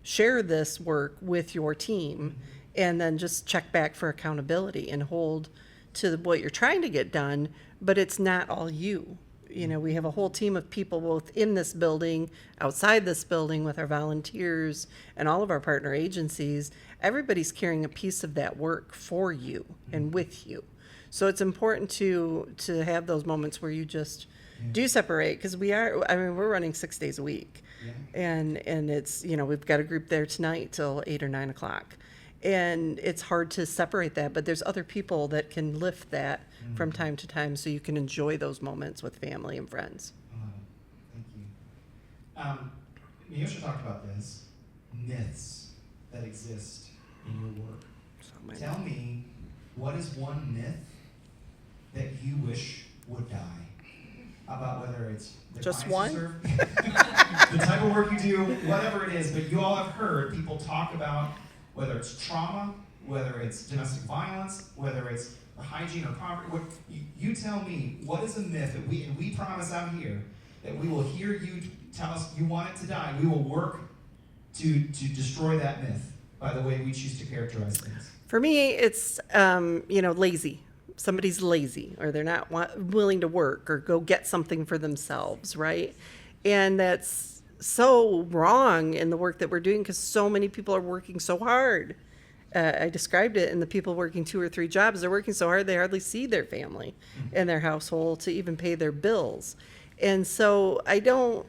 share this work with your team and then just check back for accountability and hold to what you're trying to get done, but it's not all you. We have a whole team of people both in this building, outside this building with our volunteers and all of our partner agencies. Everybody's carrying a piece of that work for you and with you. So it's important to have those moments where you just do separate, because we're running 6 days a week. And it's, we've got a group there tonight till 8 or 9 o'clock. And it's hard to separate that, but there's other people that can lift that from time to time so you can enjoy those moments with family and friends. Thank you. Miosha talked about this, myths that exist in your work. Tell me, what is one myth that you wish would die? About whether it's the just clients one? you serve, the type of work you do, whatever it is, but you all have heard people talk about whether it's trauma, whether it's domestic violence, whether it's hygiene or poverty. You tell me, what is a myth that we promise out here that we will hear you tell us you want it to die. We will work to destroy that myth by the way we choose to characterize things. For me, it's lazy. Somebody's lazy, or they're not willing to work or go get something for themselves, right? And that's so wrong in the work that we're doing because so many people are working so hard. I described it in the people working 2 or 3 jobs. They're working so hard they hardly see their family and their household to even pay their bills. And so I don't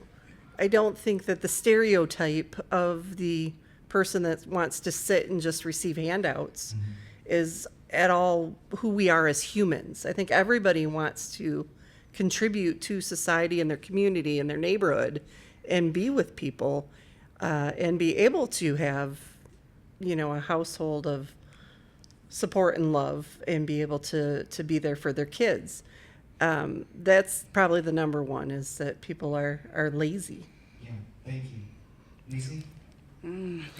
think that the stereotype of the person that wants to sit and just receive handouts is at all who we are as humans. I think everybody wants to contribute to society and their community and their neighborhood and be with people and be able to have, a household of support and love and be able to be there for their kids. That's probably the number one, is that people are lazy. Yeah, thank you. Lucy?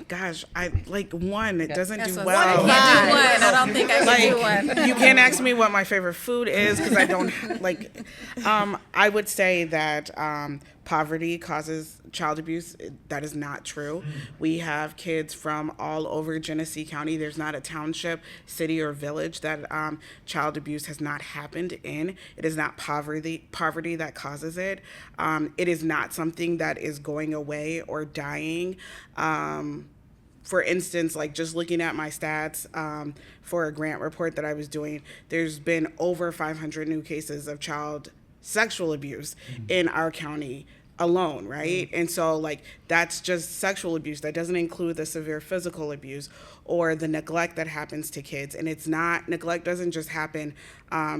Gosh, I like one. It doesn't That's do what well. I can't do one. I don't think I can do one. Like, you can't ask me what my favorite food is because I don't like. I would say that poverty causes child abuse. That is not true. We have kids from all over Genesee County. There's not a township, city, or village that child abuse has not happened in. It is not poverty that causes it. It is not something that is going away or dying. For instance, like just looking at my stats for a grant report that I was doing, there's been over 500 new cases of child sexual abuse in our county alone, right? And so like that's just sexual abuse. That doesn't include the severe physical abuse or the neglect that happens to kids. And it's not, neglect doesn't just happen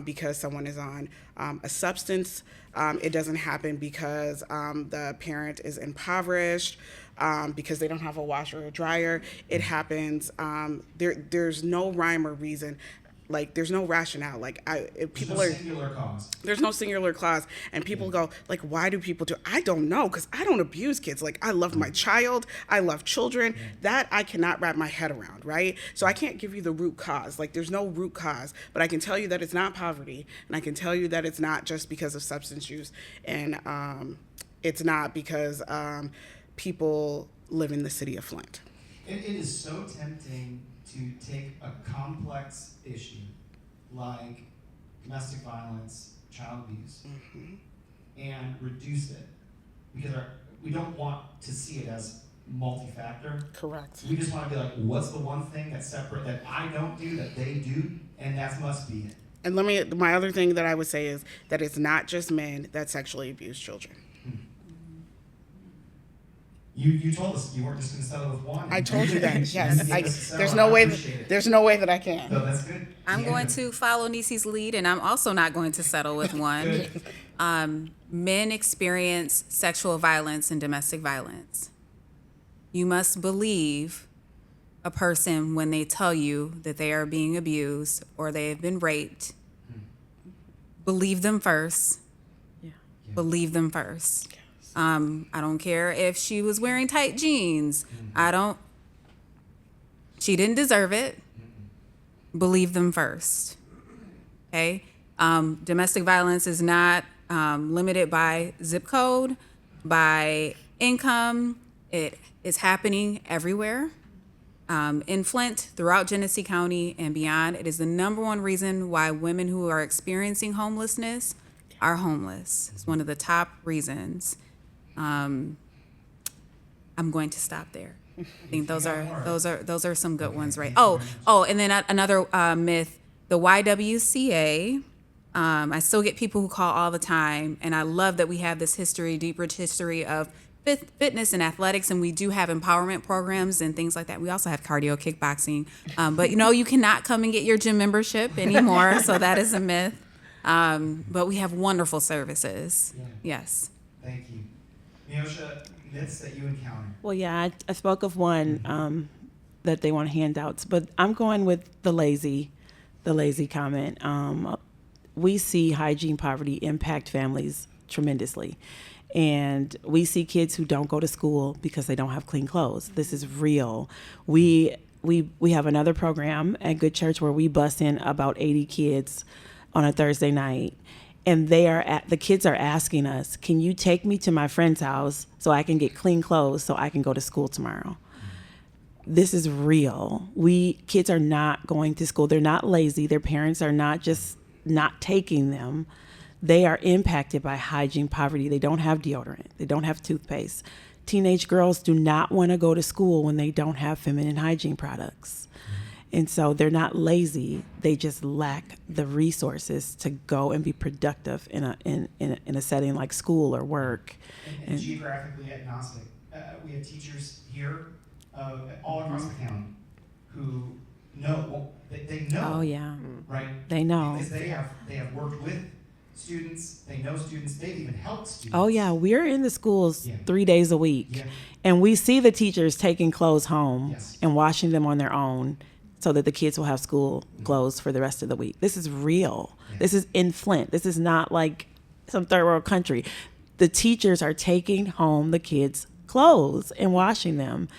because someone is on a substance. It doesn't happen because the parent is impoverished, because they don't have a washer or dryer. It happens, there's no rhyme or reason. Like, there's no rationale. Like, people There's are. no singular cause. There's no singular clause, and people go like, "Why do people do?" I don't know, because I don't abuse kids. Like, I love my child, I love children. That I cannot wrap my head around, right? So I can't give you the root cause. Like, there's no root cause, but I can tell you that it's not poverty, and I can tell you that it's not just because of substance use, and it's not because people live in the city of Flint. It is so tempting to take a complex issue like domestic violence, child abuse, and reduce it because we don't want to see it as multi-factor. Correct. We just want to be like, what's the one thing that's separate that I don't do that they do, and that must be it. And my other thing that I would say is that it's not just men that sexually abuse children. You told us you weren't just going to settle with one. I told you that. You Yes. gave us several. There's no I way. appreciate it. There's no way that I can. So that's good. I'm Yeah. going to follow Nisi's lead, and I'm also not going to settle with one. Good. Men experience sexual violence and domestic violence. You must believe a person when they tell you that they are being abused or they have been raped. Believe them first. Yeah. Believe them first. I don't care if she was wearing tight jeans. She didn't deserve it. Believe them first. Okay? Domestic violence is not limited by zip code, by income. It is happening everywhere. In Flint, throughout Genesee County and beyond, it is the number one reason why women who are experiencing homelessness are homeless. It's one of the top reasons. I'm going to stop there. I think those are some good ones, right? Oh, and then another myth: the YWCA. I still get people who call all the time, and I love that we have this history, deep, rich history of fitness and athletics, and we do have empowerment programs and things like that. We also have cardio, kickboxing, but you cannot come and get your gym membership anymore, so that is a myth. But we have wonderful services. Yeah. Yes. Thank you. Miosha, myths that you encounter. Well, yeah, I spoke of one that they want handouts, but I'm going with the lazy comment. We see hygiene poverty impact families tremendously. And we see kids who don't go to school because they don't have clean clothes. This is real. We have another program at Good Church where we bus in about 80 kids on a Thursday night. And the kids are asking us, can you take me to my friend's house so I can get clean clothes so I can go to school tomorrow? This is real. Kids are not going to school. They're not lazy. Their parents are not just not taking them. They are impacted by hygiene poverty. They don't have deodorant. They don't have toothpaste. Teenage girls do not want to go to school when they don't have feminine hygiene products. And so they're not lazy. They just lack the resources to go and be productive in a setting like school or work. And geographically agnostic. We have teachers here all across the county who know, they know. Oh, yeah. Right? They know. Because they have worked with students, they know students, they've even helped students. Oh, yeah. We're in the schools Yeah. 3 days a week. Yeah. And we see the teachers taking clothes home Yes. and washing them on their own so that the kids will have school closed for the rest of the week. This is real. This is in Flint. This is not like some third world country. The teachers are taking home the kids' clothes and washing them.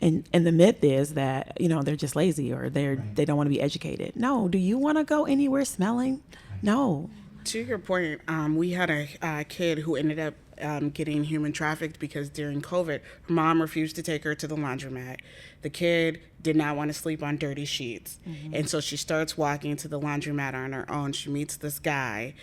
And the myth is that, they're just lazy or they don't want to be educated. No. Do you want to go anywhere smelling? No. To your point, we had a kid who ended up getting human trafficked because during COVID, her mom refused to take her to the laundromat. The kid did not want to sleep on dirty sheets. Mm-hmm. And so she starts walking to the laundromat on her own. She meets this guy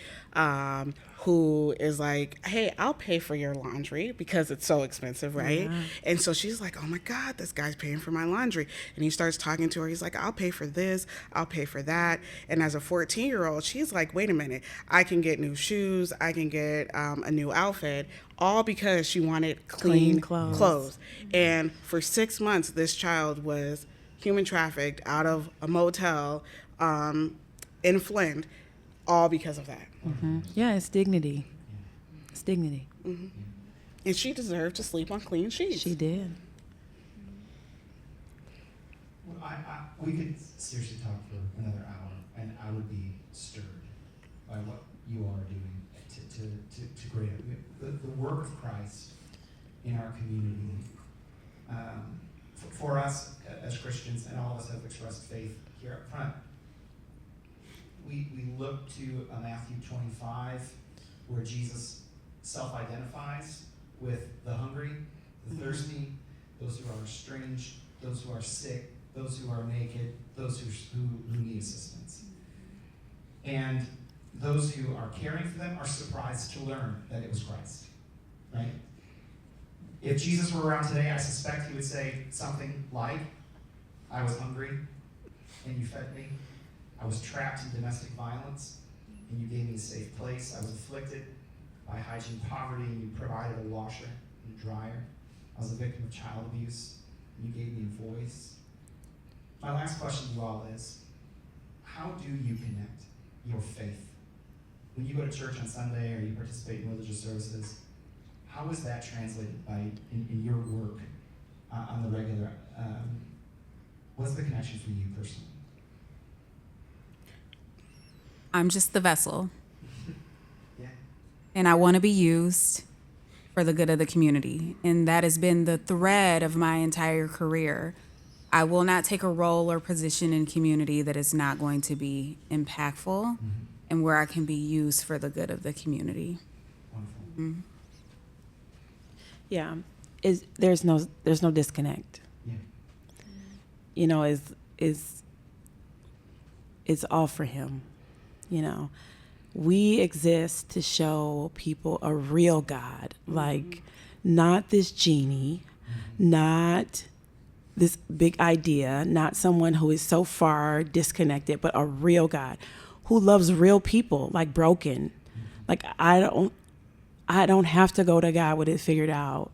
who is like, hey, I'll pay for your laundry because it's so expensive, right? Yeah. And so she's like, oh my God, this guy's paying for my laundry. And he starts talking to her. He's like, I'll pay for this, I'll pay for that. And as a 14-year-old, she's like, wait a minute, I can get new shoes, I can get a new outfit, all because she wanted clean clothes. And for 6 months, this child was human trafficked out of a motel in Flint, all because of that. Mm-hmm. Yeah, it's dignity. It's dignity. Mm-hmm. And she deserved to sleep on clean sheets. She did. Well, we could seriously talk for another hour, and I would be stirred by what you are doing to great the work of Christ in our community. For us as Christians, and all of us have expressed faith here up front, we look to Matthew 25, where Jesus self-identifies with the hungry, the thirsty, those who are estranged, those who are sick, those who are naked, those who need assistance. And those who are caring for them are surprised to learn that it was Christ, right? If Jesus were around today, I suspect he would say something like, I was hungry and you fed me. I was trapped in domestic violence and you gave me a safe place. I was afflicted by hygiene poverty and you provided a washer and a dryer. I was a victim of child abuse and you gave me a voice. My last question to you all is, how do you connect your faith? When you go to church on Sunday or you participate in religious services, how is that translated in your work on the regular? What's the connection for you personally? I'm just the vessel. Yeah. And I want to be used for the good of the community. And that has been the thread of my entire career. I will not take a role or position in community that is not going to be impactful and where I can be used for the good of the community. Wonderful. Mm-hmm. Yeah, there's no disconnect. Yeah. It's all for him. We exist to show people a real God, like not this genie, not this big idea, not someone who is so far disconnected, but a real God who loves real people, like broken. Like I don't have to go to God with it figured out.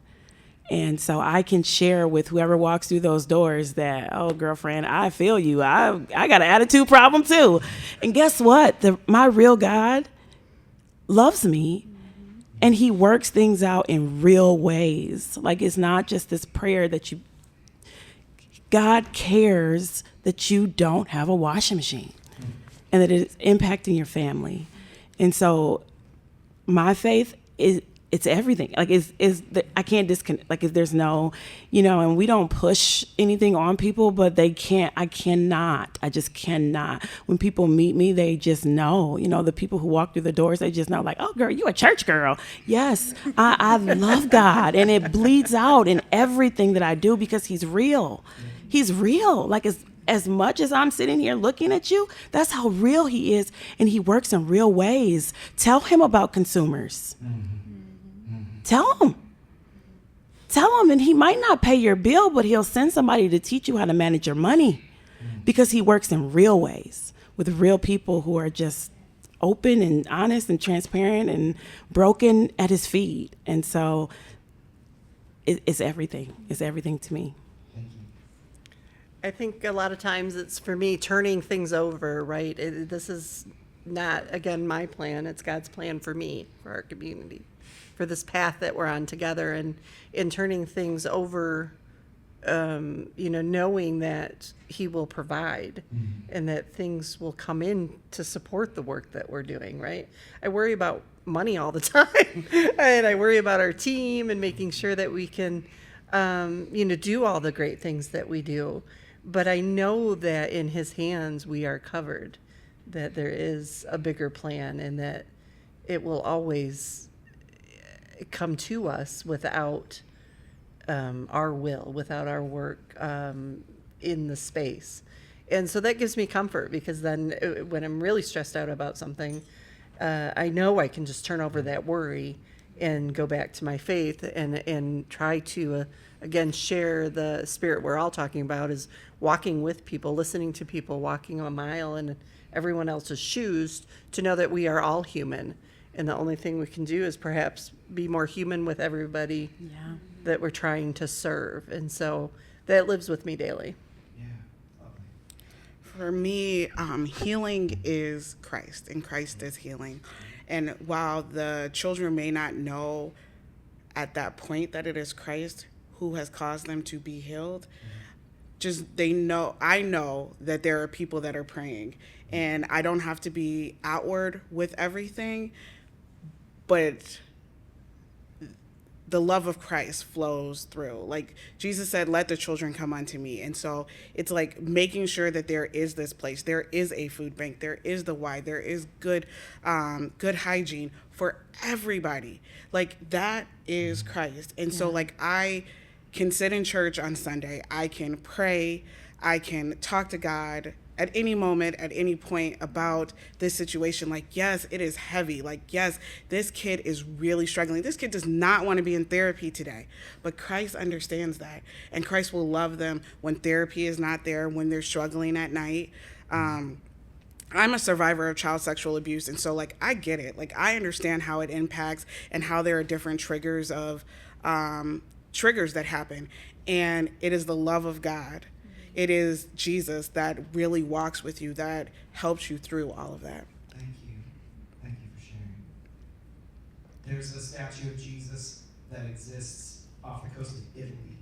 And so I can share with whoever walks through those doors that, oh, girlfriend, I feel you. I got an attitude problem too. And guess what? My real God loves me and he works things out in real ways. Like it's not just this prayer that God cares that you don't have a washing machine and that it's impacting your family. And so my faith it's everything. Like I can't disconnect. Like if there's no, and we don't push anything on people, but I just cannot. When people meet me, they just know, the people who walk through the doors, they just know like, oh girl, you a church girl. Yes, I love God and it bleeds out in everything that I do because he's real. He's real. Like as much as I'm sitting here looking at you, that's how real he is. And he works in real ways. Tell him about consumers. Tell him, and he might not pay your bill, but he'll send somebody to teach you how to manage your money because he works in real ways with real people who are just open and honest and transparent and broken at his feet. And so it's everything. It's everything to me. Thank you. I think a lot of times it's for me turning things over, right? This is not, again, my plan. It's God's plan for me, for our community, for this path that we're on together, and in turning things over knowing that he will provide and that things will come in to support the work that we're doing, right? I worry about money all the time and I worry about our team and making sure that we can, do all the great things that we do. But I know that in his hands we are covered, that there is a bigger plan and that it will always come to us without our will, without our work in the space. And so that gives me comfort, because then when I'm really stressed out about something, I know I can just turn over that worry and go back to my faith and try to, again, share the spirit we're all talking about, is walking with people, listening to people, walking a mile in everyone else's shoes, to know that we are all human. And the only thing we can do is perhaps be more human with everybody that we're trying to serve. And so that lives with me daily. Yeah, lovely. For me, healing is Christ, and Christ is healing. And while the children may not know at that point that it is Christ who has caused them to be healed, I know that there are people that are praying, and I don't have to be outward with everything, but the love of Christ flows through. Like Jesus said, let the children come unto me. And so it's like making sure that there is this place, there is a food bank, there is the Y, there is good hygiene for everybody. Like that is Christ. And so like I can sit in church on Sunday, I can pray, I can talk to God at any moment, at any point about this situation. Like, yes, it is heavy. Like, yes, this kid is really struggling. This kid does not want to be in therapy today, but Christ understands that. And Christ will love them when therapy is not there, when they're struggling at night. I'm a survivor of child sexual abuse. And so like, I get it. Like, I understand how it impacts and how there are different triggers that happen. And it is the love of God. It is Jesus that really walks with you, that helps you through all of that. Thank you. Thank you for sharing. There's a statue of Jesus that exists off the coast of Italy.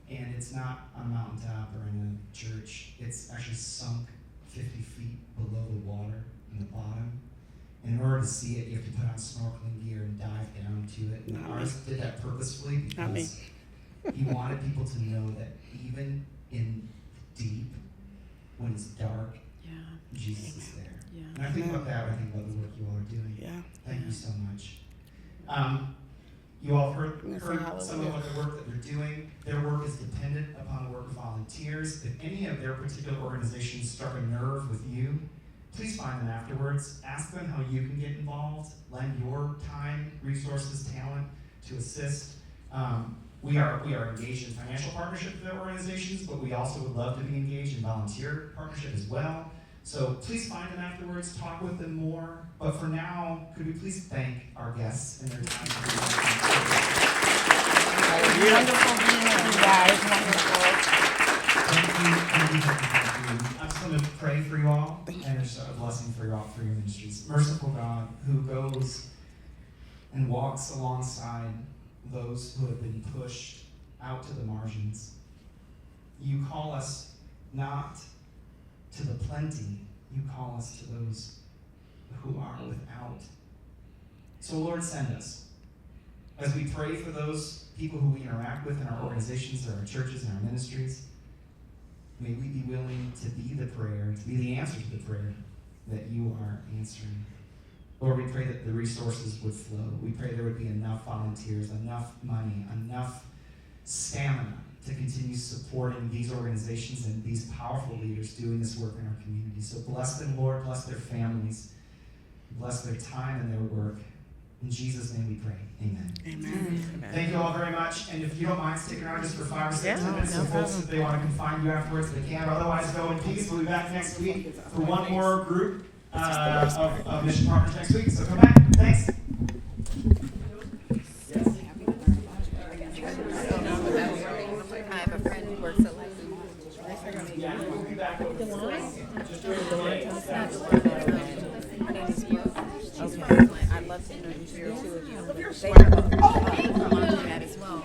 And it's not on a mountaintop or in a church. It's actually sunk 50 feet below the water in the bottom. And in order to see it, you have to put on snorkeling gear and dive down to it. And the artist did that purposefully because he wanted people to know that even in deep, when it's dark, Jesus is there. Yeah. And I think about that when I think about the work you all are doing. Yeah. Thank you so much. You all heard some of the work that they're doing. Their work is dependent upon the work of volunteers. If any of their particular organizations struck a nerve with you, please find them afterwards. Ask them how you can get involved. Lend your time, resources, talent to assist. We are engaged in financial partnership with their organizations, but we also would love to be engaged in volunteer partnership as well. So please find them afterwards, talk with them more. But for now, could we please thank our guests and their time? Wonderful being with you guys. Wonderful. Thank you. I'm just going to pray for you all, and there's a blessing for you all for your ministries. Merciful God, who goes and walks alongside those who have been pushed out to the margins. You call us not to the plenty, you call us to those who are without. So Lord, send us. As we pray for those people who we interact with in our organizations or our churches and our ministries, may we be willing to be the prayer, to be the answer to the prayer that you are answering. Lord, we pray that the resources would flow. We pray there would be enough volunteers, enough money, enough stamina to continue supporting these organizations and these powerful leaders doing this work in our community. So bless them, Lord. Bless their families. Bless their time and their work. In Jesus' name we pray. Amen. Amen. Thank you all very much. And if you don't mind sticking around just for 5 or 6 minutes, so folks, if they want to come find you afterwards, they can. Otherwise, go in peace. We'll be back next week for one more group of mission partners next week. So come back. Thanks. I have a friend who works at Yeah, we'll be back. I'd love to introduce you to a few of them. They have a laundromat as well.